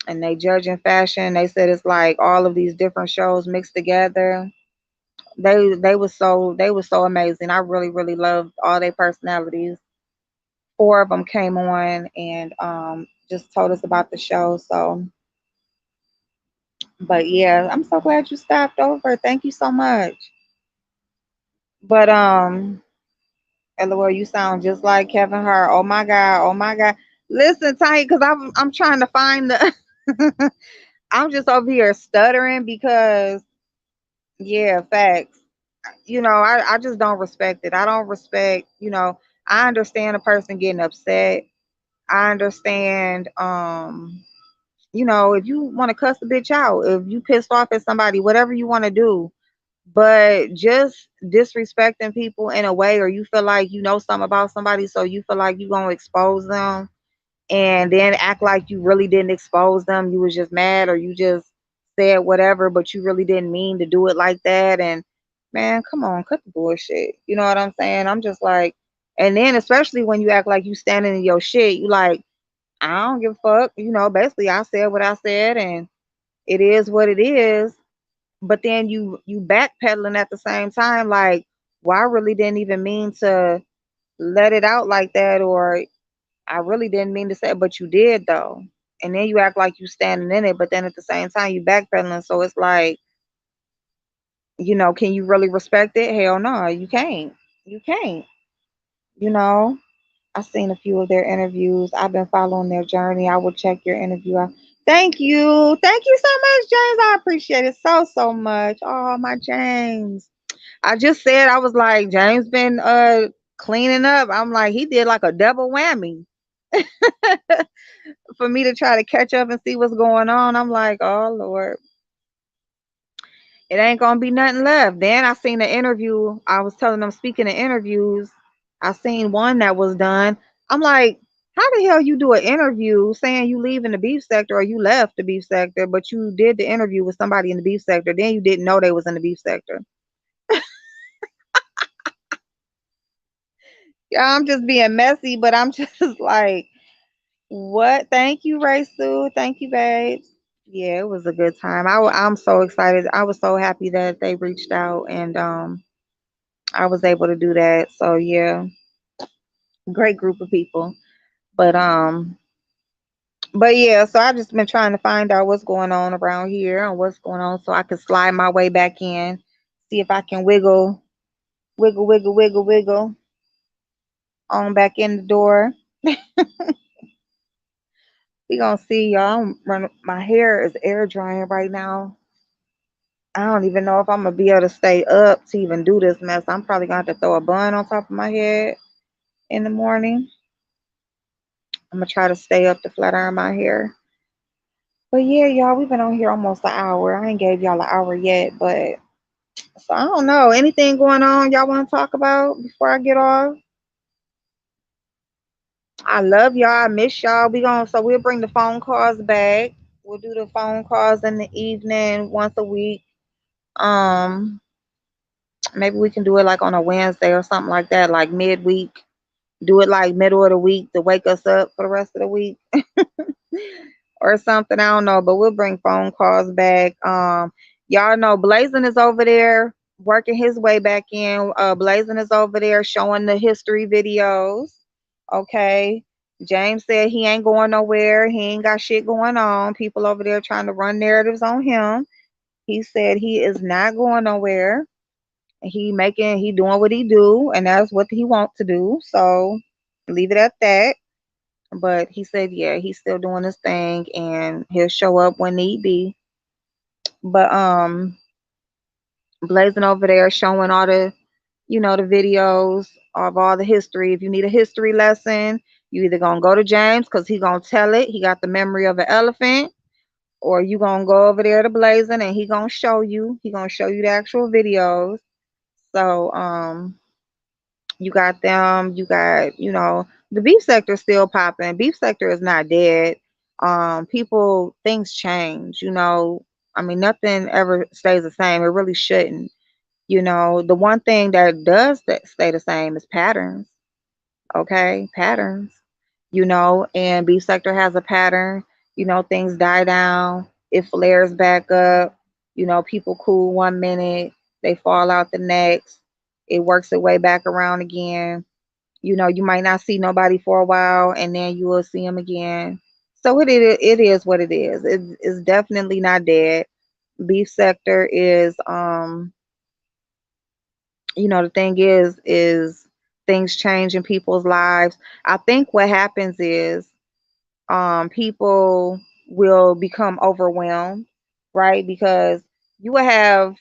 and they judge in fashion. They said it's like all of these different shows mixed together. They were so amazing. I really really loved all their personalities. Four of them came on and just told us about the show. So, but yeah, I'm so glad you stopped over. Thank you so much. But LOL, you sound just like Kevin Hart. Oh my God. Oh my God. Listen, Tiny, because I'm trying to find the. I'm just over here stuttering because yeah, facts. I just don't respect it. I don't respect. I understand a person getting upset. I understand. If you want to cuss a bitch out, if you pissed off at somebody, whatever you want to do, but just disrespecting people in a way, or you feel like you know something about somebody, so you feel like you're gonna expose them, and then act like you really didn't expose them. You was just mad, or you just said whatever, but you really didn't mean to do it like that. And man, come on, cut the bullshit. You know what I'm saying? I'm just like, and then especially when you act like you standing in your shit, you like, I don't give a fuck. Basically I said what I said, and it is what it is. But then you backpedaling at the same time, like, well, I really didn't even mean to let it out like that, or I really didn't mean to say it, but you did though. And then you act like you standing in it, but then at the same time you backpedaling. So it's like, Can you really respect it? Hell no, you can't. You can't. You know, I've seen a few of their interviews. I've been following their journey. I will check your interview out. Thank you. Thank you so much, James. I appreciate it so, so much. Oh, my James. I just said, I was like, James been cleaning up. I'm like, he did like a double whammy for me to try to catch up and see what's going on. I'm like, oh Lord, it ain't gonna be nothing left. Then I seen the interview. I was telling them, speaking of interviews, I seen one that was done. I'm like, how the hell you do an interview saying you leave in the beef sector or you left the beef sector, but you did the interview with somebody in the beef sector, then you didn't know they was in the beef sector. Yeah, I'm just being messy, but I'm just like, what? Thank you, Ray Sue. Thank you, babes. Yeah, it was a good time. I'm so excited. I was so happy that they reached out and I was able to do that. So yeah, great group of people. But but yeah, so I've just been trying to find out what's going on around here and what's going on so I can slide my way back in, see if I can wiggle on back in the door. We gonna see, y'all. My hair is air drying right now. I don't even know if I'm gonna be able to stay up to even do this mess. I'm probably gonna have to throw a bun on top of my head in the morning. I'm gonna try to stay up to flat iron my hair. But yeah, y'all, we've been on here almost an hour. I ain't gave y'all an hour yet, but so I don't know. Anything going on y'all want to talk about before I get off? I love y'all. I miss y'all. We'll bring the phone calls back. We'll do the phone calls in the evening once a week. Um, Maybe we can do it like on a Wednesday or something like that, like midweek. Do it like middle of the week to wake us up for the rest of the week or something. I don't know, but we'll bring phone calls back. Y'all know Blazing is over there working his way back in. Blazing is over there showing the history videos. Okay. James said he ain't going nowhere. He ain't got shit going on. People over there trying to run narratives on him. He said he is not going nowhere. He doing what he do, and that's what he wants to do. So leave it at that. But he said, yeah, he's still doing his thing, and he'll show up when need be. But Blazing over there showing all the videos of all the history. If you need a history lesson, you either gonna go to James because he gonna tell it. He got the memory of an elephant, or you gonna go over there to Blazing and he gonna show you. He gonna show you the actual videos. So you got them. You got, the beef sector still popping. Beef sector is not dead. Things change. I mean, nothing ever stays the same. It really shouldn't. The one thing that does stay the same is patterns. Okay, patterns. And beef sector has a pattern. Things die down. It flares back up. People cool 1 minute, they fall out the next. It works its way back around again. You might not see nobody for a while, and then you will see them again. So it is what it is. It's definitely not dead. Beef sector is the thing is things change in people's lives. I think what happens is people will become overwhelmed, right? Because you will have,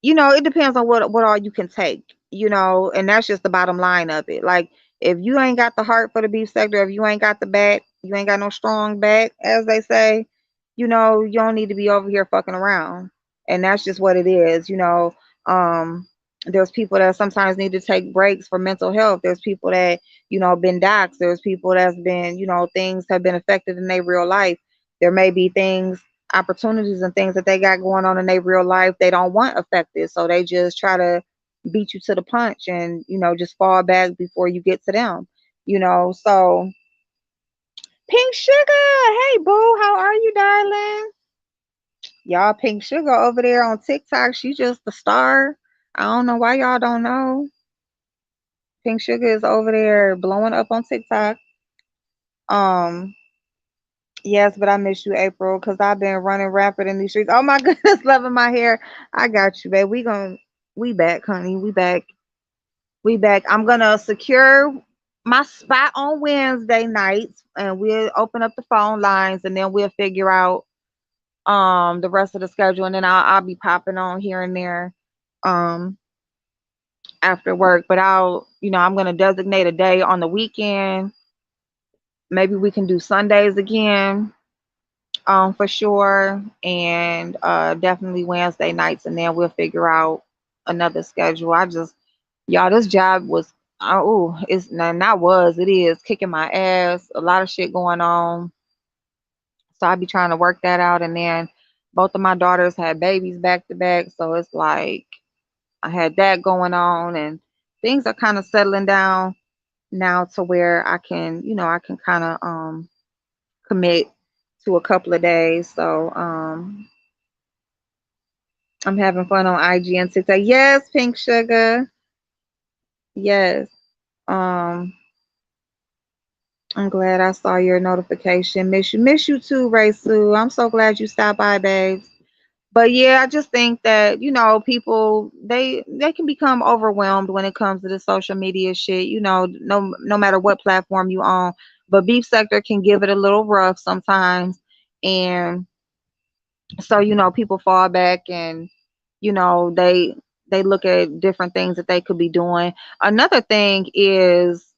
it depends on what all you can take, and that's just the bottom line of it. Like, if you ain't got the heart for the beef sector, if you ain't got the back, you ain't got no strong back, as they say, you don't need to be over here fucking around. And that's just what it is. There's people that sometimes need to take breaks for mental health. There's people that, been doxxed. There's people that's been, things have been affected in their real life. There may be things, opportunities and things that they got going on in their real life they don't want affected. So they just try to beat you to the punch and, just fall back before you get to them. So Pink Sugar, hey boo, how are you, darling? Y'all, Pink Sugar over there on TikTok, she just the star. I don't know why y'all don't know. Pink Sugar is over there blowing up on TikTok. Um, Yes, but I miss you, April, because I've been running rapid in these streets. Oh my goodness, loving my hair. I got you, babe. We back, honey. We back. We back. I'm gonna secure my spot on Wednesday nights, and we'll open up the phone lines, and then we'll figure out the rest of the schedule, and then I'll be popping on here and there um after work. But I'm gonna designate a day on the weekend. Maybe we can do Sundays again, for sure, and definitely Wednesday nights, and then we'll figure out another schedule. Y'all, this job was, oh, it's not was, it is kicking my ass. A lot of shit going on, so I be trying to work that out, and then both of my daughters had babies back to back, so it's like I had that going on, and things are kind of settling down now to where I can kind of commit to a couple of days. So I'm having fun on IG and TikTok. Yes, Pink Sugar. Yes. Um, I'm glad I saw your notification. Miss you too, Ray Sue. I'm so glad you stopped by, babes. But yeah, I just think that people they can become overwhelmed when it comes to the social media shit. No matter what platform you own, but beef sector can give it a little rough sometimes, and so people fall back, and they look at different things that they could be doing. Another thing is,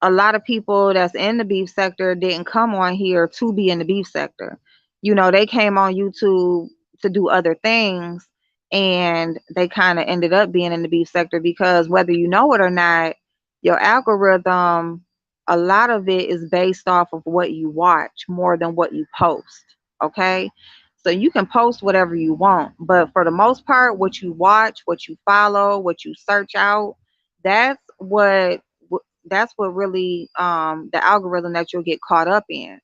a lot of people that's in the beef sector didn't come on here to be in the beef sector. They came on YouTube to do other things, and they kind of ended up being in the beef sector because, whether you know it or not, your algorithm, a lot of it is based off of what you watch more than what you post. Okay, so you can post whatever you want, but for the most part, what you watch, what you follow, what you search out, that's what really, the algorithm that you'll get caught up in.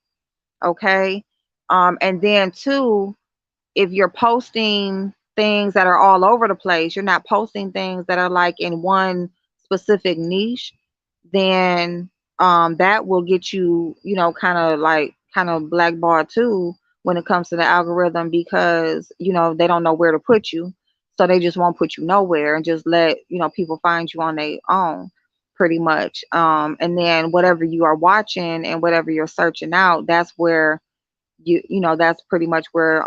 Okay, and then two, if you're posting things that are all over the place, you're not posting things that are like in one specific niche, then that will get you, kind of blackballed too when it comes to the algorithm, because they don't know where to put you. So they just won't put you nowhere and just let, people find you on their own, pretty much. And then whatever you are watching and whatever you're searching out, that's where that's pretty much where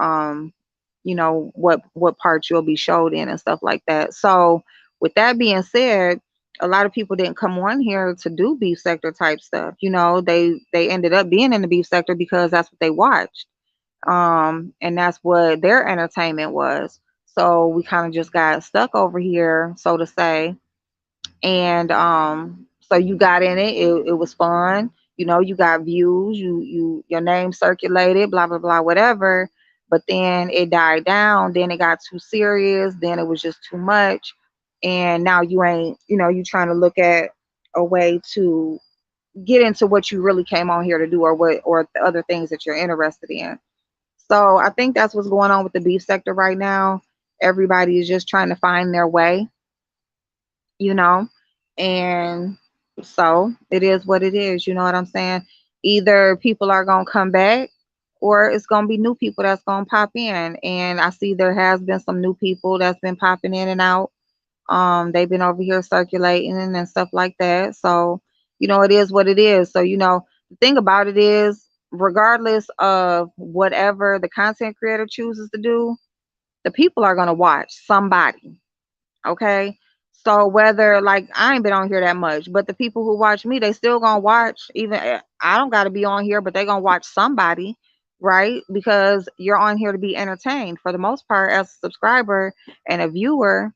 what parts you'll be showed in and stuff like that. So with that being said, a lot of people didn't come on here to do beef sector type stuff. They ended up being in the beef sector because that's what they watched, and that's what their entertainment was. So we kind of just got stuck over here, so to say, and so you got in it. It was fun. You got views, your name circulated, blah blah blah, whatever. But then it died down, then it got too serious, then it was just too much, and now you ain't, you trying to look at a way to get into what you really came on here to do, or the other things that you're interested in. So I think that's what's going on with the beef sector right now. Everybody is just trying to find their way, you know, and so it is what it is. You know what I'm saying? Either people are going to come back, or it's going to be new people that's going to pop in. And I see there has been some new people that's been popping in and out. They've been over here circulating and stuff like that. So, it is what it is. So, the thing about it is, regardless of whatever the content creator chooses to do, the people are going to watch somebody. Okay. So whether, like, I ain't been on here that much, but the people who watch me, they still gonna watch. Even I don't gotta be on here, but they gonna watch somebody, right? Because you're on here to be entertained. For the most part, as a subscriber and a viewer,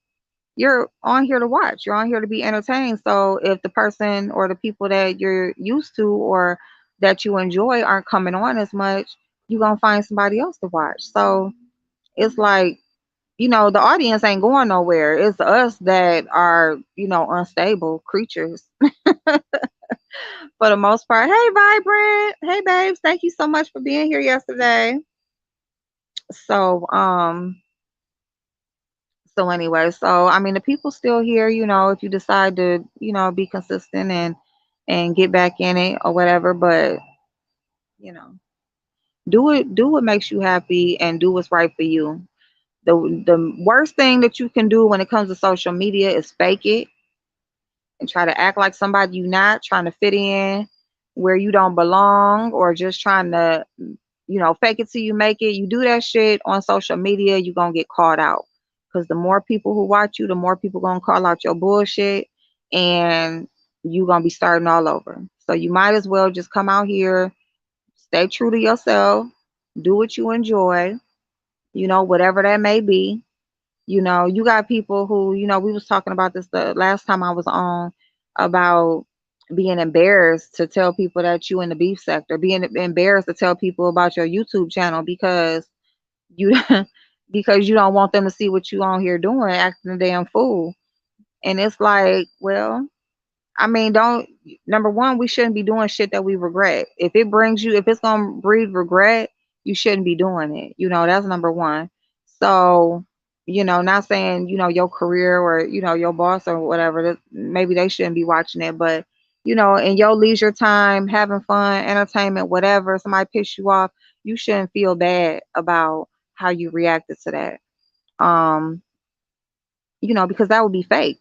you're on here to watch. You're on here to be entertained. So if the person or the people that you're used to or that you enjoy aren't coming on as much, you're gonna find somebody else to watch. So it's like, the audience ain't going nowhere. It's us that are, unstable creatures for the most part. Hey, Vibrant. Hey, babes. Thank you so much for being here yesterday. So, anyway, so I mean, the people still here. If you decide to, be consistent and get back in it or whatever. But you know, Do what makes you happy and do what's right for you. The worst thing that you can do when it comes to social media is fake it and try to act like somebody you not, trying to fit in where you don't belong, or just trying to, fake it till you make it. You do that shit on social media, you're gonna get caught out. Because the more people who watch you, the more people gonna call out your bullshit, and you gonna be starting all over. So you might as well just come out here, stay true to yourself, do what you enjoy, whatever that may be. You got people who, we was talking about this the last time I was on, about being embarrassed to tell people that you in the beef sector, being embarrassed to tell people about your YouTube channel because you because you don't want them to see what you on here doing, acting a damn fool. And it's like, well, I mean, don't number one, we shouldn't be doing shit that we regret. If it's gonna breed regret, you shouldn't be doing it. That's number one. So, not saying, your career or, your boss or whatever, that maybe they shouldn't be watching it, but in your leisure time, having fun, entertainment, whatever, somebody piss you off, you shouldn't feel bad about how you reacted to that. Um, because that would be fake.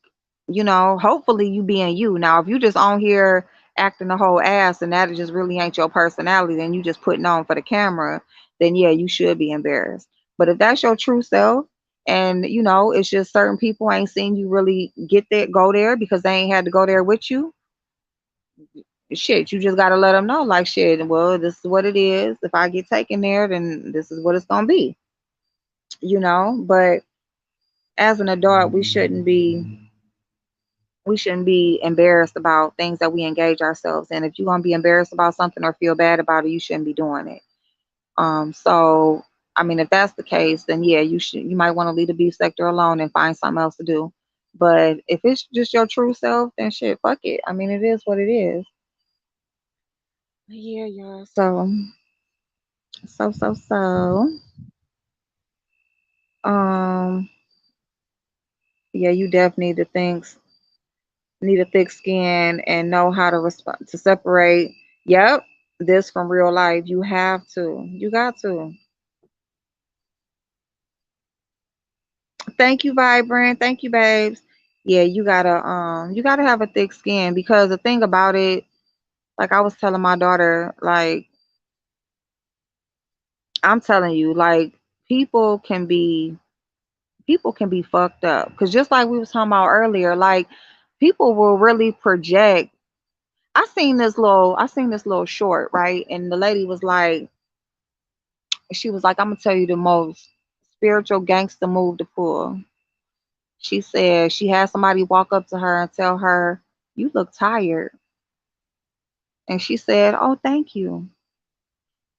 Hopefully you being you. Now, if you just on here acting the whole ass and that just really ain't your personality, then you just putting on for the camera, then yeah, you should be embarrassed. But if that's your true self, and it's just certain people ain't seen you really get there, go there because they ain't had to go there with you, shit, you just gotta let them know, like, shit, well, this is what it is. If I get taken there, then this is what it's gonna be, But as an adult, we shouldn't be embarrassed about things that we engage ourselves in. If you're gonna be embarrassed about something or feel bad about it, you shouldn't be doing it. So I mean, if that's the case, then yeah, you might want to leave the beef sector alone and find something else to do. But if it's just your true self, then shit, fuck it. I mean, it is what it is. Yeah, yeah. So, um, yeah, you definitely need a thick skin and know how to respond to separate. Yep, this from real life. You have to. You got to. Thank you, Vibrant. Thank you, babes. Yeah, you gotta have a thick skin, because the thing about it, like I was telling my daughter, like, I'm telling you, like, people can be people can be fucked up. Cause just like we was talking about earlier, like, people will really project. I seen this little short, right? And the lady was like, she was like, I'm gonna tell you the most spiritual gangster move to pull. She said she had somebody walk up to her and tell her, "You look tired." And she said, "Oh, thank you."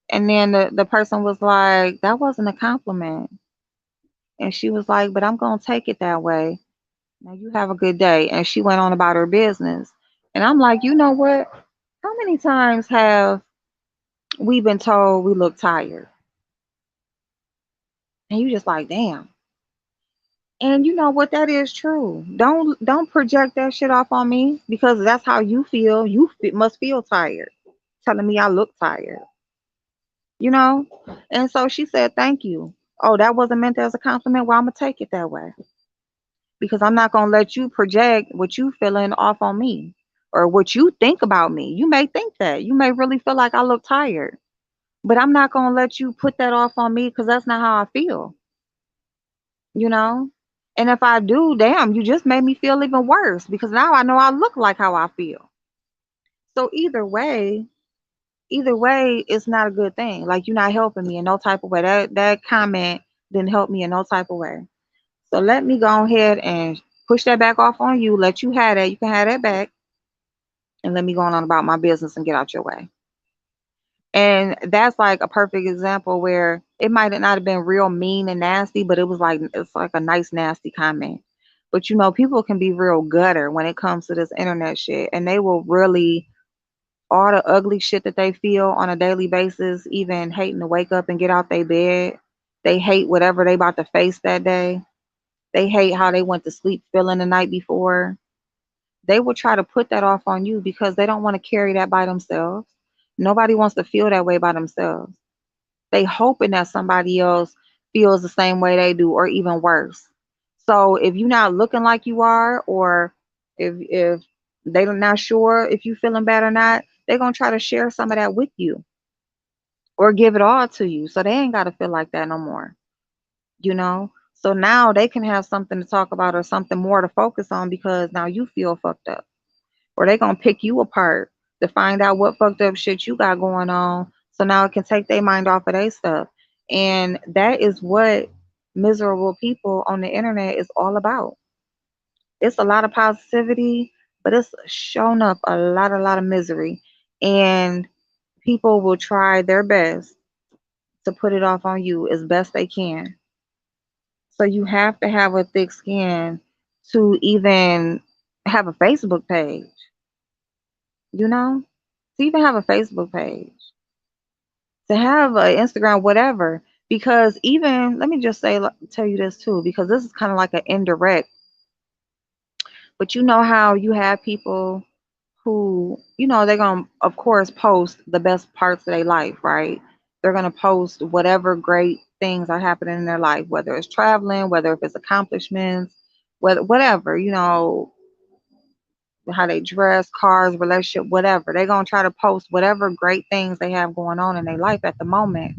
And then the person was like, "That wasn't a compliment." And she was like, "But I'm gonna take it that way. Now you have a good day." And she went on about her business. And I'm like, you know what? How many times have we been told we look tired? And you just like, damn. And you know what? That is true. Don't project that shit off on me, because that's how you feel. Must feel tired, telling me I look tired. You know. And so she said, "Thank you." Oh, that wasn't meant as a compliment. Well, I'm gonna take it that way, because I'm not gonna let you project what you feeling off on me, or what you think about me. You may think that. You may really feel like I look tired, but I'm not gonna let you put that off on me, because that's not how I feel. you know? And if I do, damn, you just made me feel even worse, because now I know I look like how I feel. So either way, it's not a good thing. Like, you're not helping me in no type of way. That comment didn't help me in no type of way. So let me go ahead and push that back off on you. Let you have that. You can have that back, and let me go on about my business and get out your way. And that's like a perfect example where it might not have been real mean and nasty, but it's like a nice nasty comment. But people can be real gutter when it comes to this internet shit, and they will really, all the ugly shit that they feel on a daily basis, even hating to wake up and get out their bed. They hate whatever they about to face that day. They hate how they went to sleep feeling the night before. They will try to put that off on you because they don't want to carry that by themselves. Nobody wants to feel that way by themselves. they hoping that somebody else feels the same way they do or even worse. So if you're not looking like you are, or if they're not sure if you feeling bad or not, they're gonna try to share some of that with you or give it all to you. So they ain't gotta feel like that no more, you know? So now they can have something to talk about or something more to focus on because now you feel fucked up. Or they gonna pick you apart to find out what fucked up shit you got going on. So now it can take their mind off of their stuff. And that is what miserable people on the internet is all about. It's a lot of positivity, but it's shown up a lot of misery. And people will try their best to put it off on you as best they can. So you have to have a thick skin to even have a Facebook page, you know? To even have a Facebook page, to have an Instagram, whatever. Because even, let me just say, tell you this too, because this is kind of like an indirect, but you know how you have people who, they're going to, of course, post the best parts of their life, right? They're going to post whatever great things are happening in their life, whether it's traveling, whether if it's accomplishments, whether, whatever, how they dress, cars, relationship, whatever. They're going to try to post whatever great things they have going on in their life at the moment.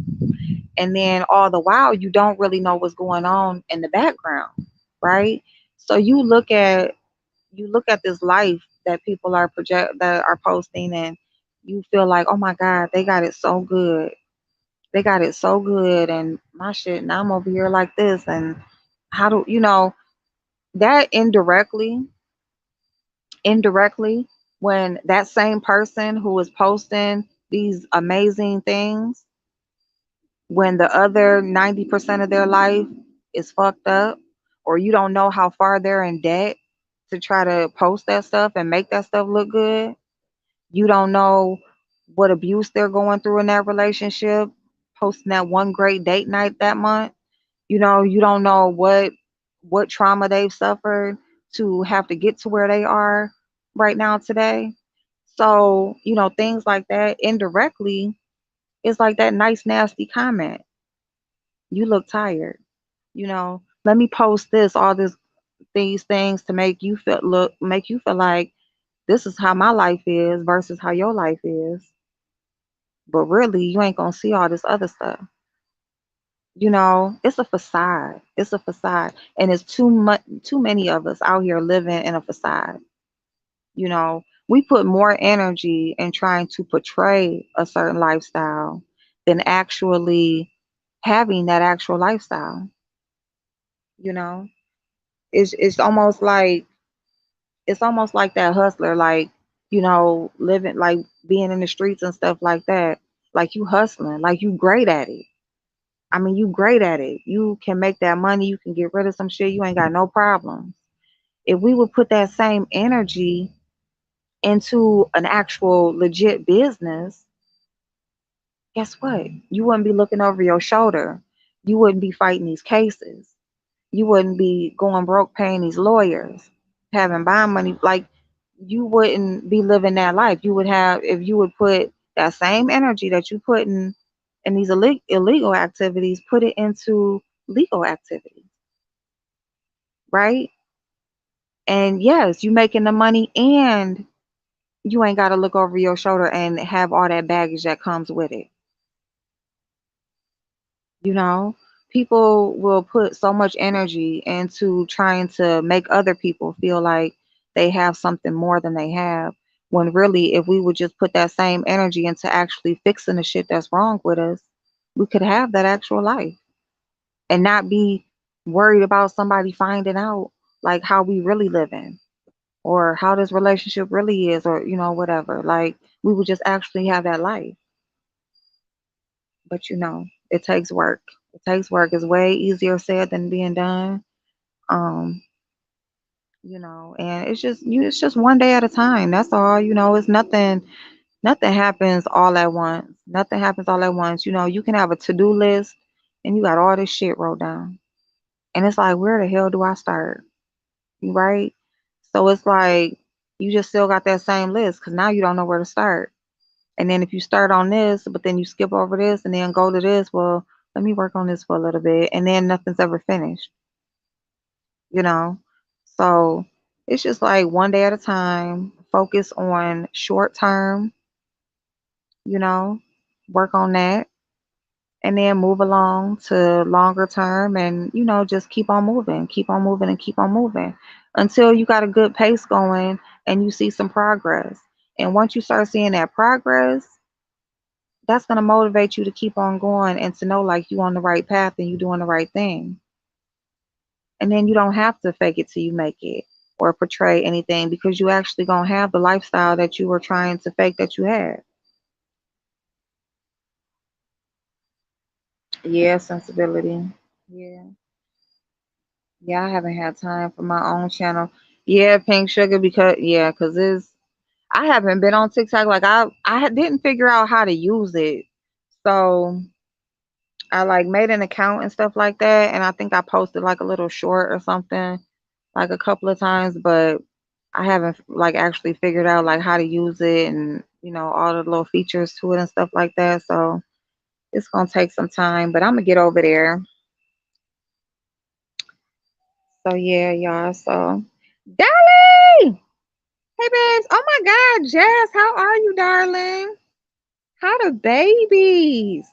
And then all the while, you don't really know what's going on in the background, right? So you look at this life that people are that are posting, and you feel like, oh my God, they got it so good. They got it so good, and my shit, now I'm over here like this. And how do that indirectly, when that same person who is posting these amazing things, when the other 90% of their life is fucked up, or you don't know how far they're in debt to try to post that stuff and make that stuff look good. You don't know what abuse they're going through in that relationship, posting that one great date night that month. You don't know what trauma they've suffered to have to get to where they are right now today. So, things like that indirectly, it's like that nice nasty comment. You look tired. Let me post these things to make you feel like this is how my life is versus how your life is. But really, you ain't gonna see all this other stuff. It's a facade. It's a facade, and it's too many of us out here living in a facade. We put more energy in trying to portray a certain lifestyle than actually having that actual lifestyle. You know, it's almost like that hustler, like, living, like being in the streets and stuff like that. Like you hustling, like you great at it. I mean, you great at it. You can make that money. You can get rid of some shit. You ain't got no problems. If we would put that same energy into an actual legit business, guess what? You wouldn't be looking over your shoulder. You wouldn't be fighting these cases. You wouldn't be going broke paying these lawyers, having bond money. Like, you wouldn't be living that life. You would have, if you would put that same energy that you put in these illegal activities, put it into legal activities, right? And yes, you making the money, and you ain't got to look over your shoulder and have all that baggage that comes with it. You know, people will put so much energy into trying to make other people feel like they have something more than they have. When really, if we would just put that same energy into actually fixing the shit that's wrong with us, we could have that actual life and not be worried about somebody finding out like how we really living or how this relationship really is, or whatever. Like, we would just actually have that life. But it takes work. It takes work. It's way easier said than being done. Um, and it's just one day at a time. That's all. It's nothing happens all at once. Nothing happens all at once. You can have a to-do list and you got all this shit wrote down. And it's like, where the hell do I start? Right? So it's like you just still got that same list because now you don't know where to start. And then if you start on this, but then you skip over this and then go to this, well, let me work on this for a little bit. And then nothing's ever finished, you know? So it's just like one day at a time, focus on short term, you know, work on that, and then move along to longer term and, just keep on moving and keep on moving until you got a good pace going and you see some progress. And once you start seeing that progress, that's going to motivate you to keep on going and to know like you on the right path and you doing the right thing. And then you don't have to fake it till you make it or portray anything because you actually going to have the lifestyle that you were trying to fake that you had. Yeah, sensibility. Yeah. Yeah, I haven't had time for my own channel. Yeah, Pink Sugar because it's I haven't been on TikTok like didn't figure out how to use it. So I like made an account and stuff like that, and I think I posted like a little short or something like a couple of times, but I haven't like actually figured out like how to use it and all the little features to it and stuff like that. So it's gonna take some time, but I'm gonna get over there. So yeah, y'all. So Dolly! Hey babes. Oh my God, Jazz, how are you, darling? How the babies?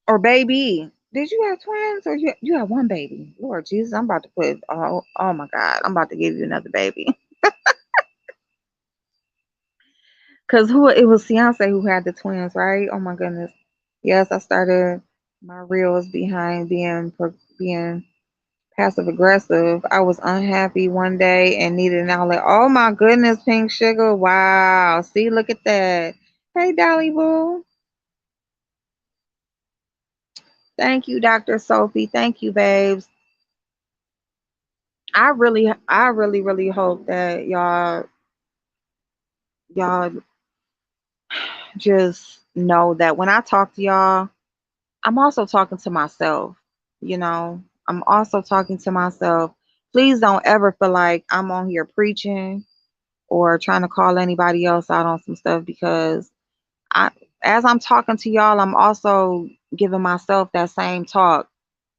Or baby? Did you have twins or you have one baby? Lord Jesus, I'm about to put oh my God, I'm about to give you another baby. Cause who it was Beyonce who had the twins, right? Oh my goodness. Yes, I started my reels behind being passive aggressive. I was unhappy one day and needed an outlet. Oh my goodness, Pink Sugar. Wow. See, look at that. Hey, Dolly Boo. Thank you, Dr. Sophie. Thank you, babes. I really hope that y'all just know that when I talk to y'all, I'm also talking to myself, you know. I'm also talking to myself. Please don't ever feel like I'm on here preaching or trying to call anybody else out on some stuff because I as I'm talking to y'all, I'm also giving myself that same talk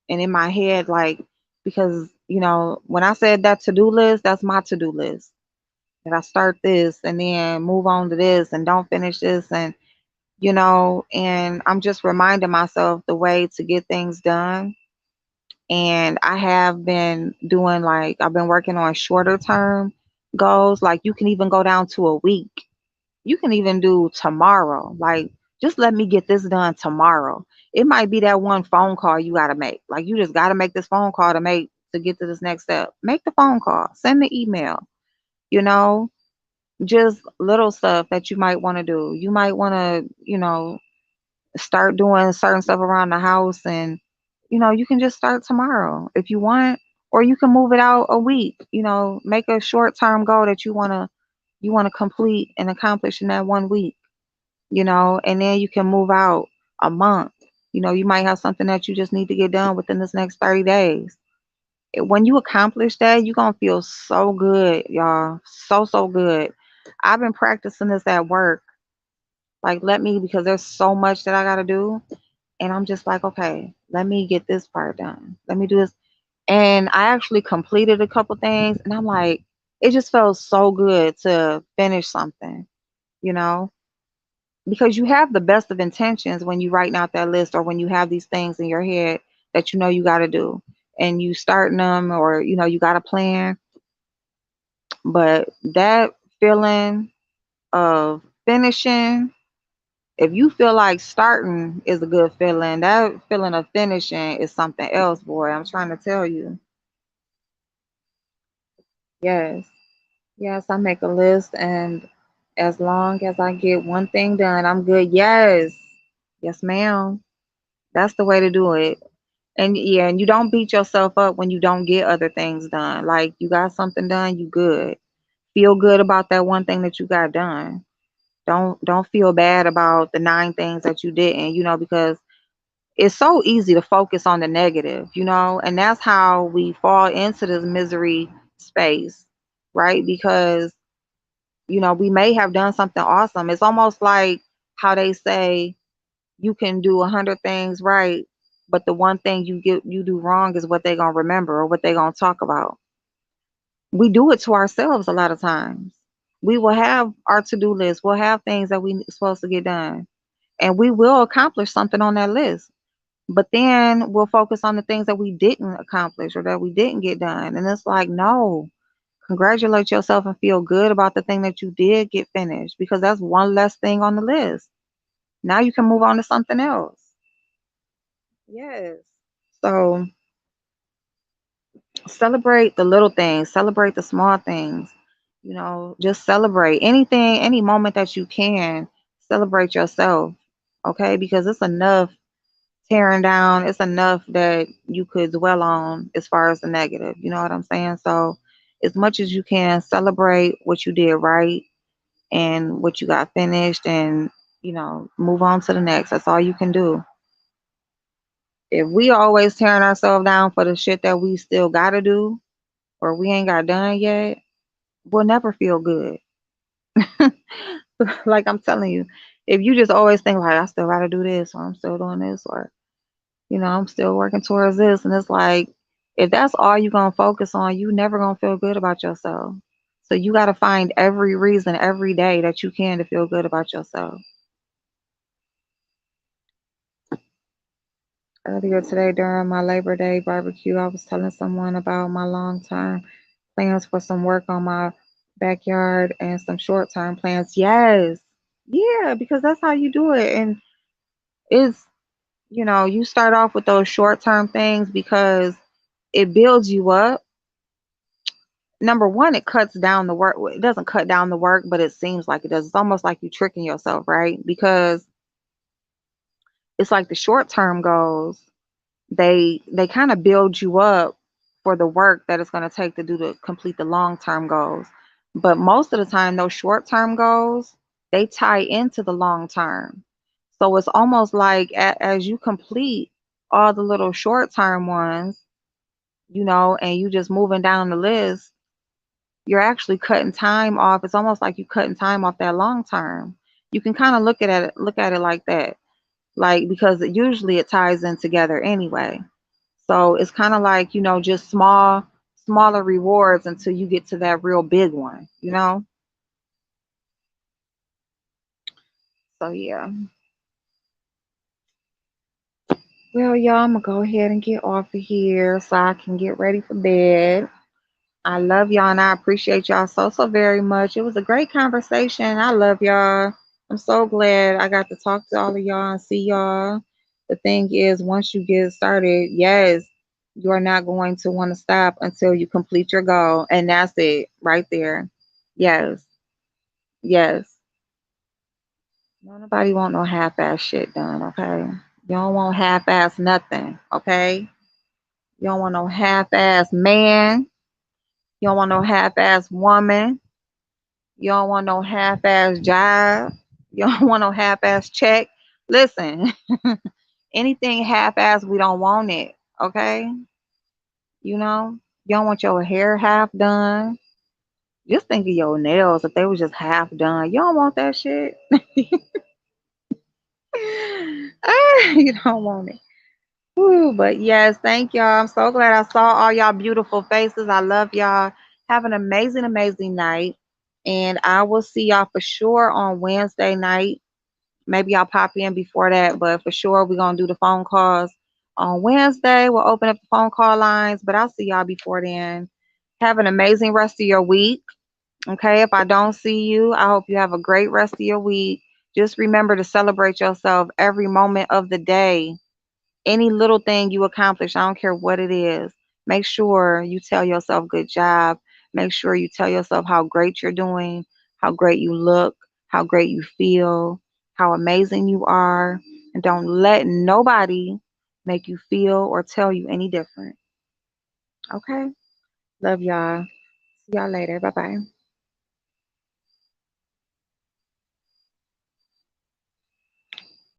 and in my head like because when I said that to-do list, that's my to-do list. That I start this and then move on to this and don't finish this and I'm just reminding myself the way to get things done. And I have been doing like I've been working on shorter term goals. Like you can even go down to a week. You can even do tomorrow. Like just let me get this done tomorrow. It might be that one phone call you gotta make. Like you just gotta make this phone call to get to this next step. Make the phone call, send the email, you know, just little stuff that you might want to do. You might want to, start doing certain stuff around the house and you can just start tomorrow if you want or you can move it out a week, make a short term goal that you want to complete and accomplish in that one week, and then you can move out a month. You might have something that you just need to get done within this next 30 days. When you accomplish that, you're going to feel so good, y'all. So good. I've been practicing this at work. Like, because there's so much that I got to do. And I'm just like, okay, let me get this part done. Let me do this. And I actually completed a couple things. And I'm like, it just felt so good to finish something, you know, because you have the best of intentions when you writing out that list or when you have these things in your head that you got to do and you starting them or, you got a plan. But that feeling of finishing, if you feel like starting is a good feeling, that feeling of finishing is something else, boy. I'm trying to tell you. Yes. Yes, I make a list and as long as I get one thing done, I'm good. Yes. Yes, ma'am. That's the way to do it. And yeah, and you don't beat yourself up when you don't get other things done. Like you got something done, you good. Feel good about that one thing that you got done. Don't feel bad about the nine things that you didn't, because it's so easy to focus on the negative, and that's how we fall into this misery space, right? Because We may have done something awesome. It's almost like how they say you can do 100 things right, but the one thing you do wrong is what they're gonna remember or what they're gonna talk about. We do it to ourselves a lot of times. We will have our to-do list. We'll have things that we supposed to get done, and we will accomplish something on that list. But then we'll focus on the things that we didn't accomplish or that we didn't get done. And it's like, no, congratulate yourself and feel good about the thing that you did get finished because that's one less thing on the list. Now you can move on to something else. Yes. So celebrate the little things, celebrate the small things. Just celebrate anything, any moment that you can, celebrate yourself. Okay? Because it's enough tearing down, it's enough that you could dwell on as far as the negative. You know what I'm saying? So, as much as you can, celebrate what you did right and what you got finished and, move on to the next. That's all you can do. If we always tearing ourselves down for the shit that we still got to do or we ain't got done yet, we'll never feel good. Like I'm telling you, if you just always think like I still got to do this or I'm still doing this or I'm still working towards this. And it's like, if that's all you're going to focus on, you never going to feel good about yourself. So you got to find every reason every day that you can to feel good about yourself. Earlier today during my Labor Day barbecue, I was telling someone about my long term plans for some work on my backyard and some short term plans. Yes. Yeah, because that's how you do it. And it's, you start off with those short term things because it builds you up. Number one, it cuts down the work. Well, it doesn't cut down the work, but it seems like it does. It's almost like you're tricking yourself, right? Because it's like the short term goals, they kind of build you up for the work that it's going to take to do to complete the long term goals. But most of the time, those short term goals, they tie into the long term. So it's almost like as you complete all the little short term ones, and you just moving down the list, you're actually cutting time off. It's almost like you cutting time off that long term. You can kind of look at it like that. Like because usually it ties in together anyway. So it's kind of like, just smaller rewards until you get to that real big one. So yeah. Well, y'all, I'm gonna go ahead and get off of here so I can get ready for bed. I love y'all and I appreciate y'all so, so very much. It was a great conversation. I love y'all. I'm so glad I got to talk to all of y'all and see y'all. The thing is, once you get started, yes, you are not going to want to stop until you complete your goal. And that's it right there. Yes, yes. No, nobody want no half ass shit done, okay? You don't want half ass nothing, okay? You don't want no half ass man. You don't want no half ass woman. You don't want no half-ass job. You don't want no half-ass check. Listen, anything half-ass, we don't want it. Okay? You don't want your hair half done. Just think of your nails if they was just half done. You don't want that shit. You don't want it. Woo, but yes, thank y'all. I'm so glad I saw all y'all beautiful faces. I love y'all. Have an amazing, amazing night. And I will see y'all for sure on Wednesday night. Maybe I'll pop in before that, but for sure we're gonna do the phone calls on Wednesday. We'll open up the phone call lines, but I'll see y'all before then. Have an amazing rest of your week. Okay, if I don't see you, I hope you have a great rest of your week. Just remember to celebrate yourself every moment of the day. Any little thing you accomplish, I don't care what it is. Make sure you tell yourself good job. Make sure you tell yourself how great you're doing, how great you look, how great you feel, how amazing you are. And don't let nobody make you feel or tell you any different. Okay? Love y'all. See y'all later. Bye bye.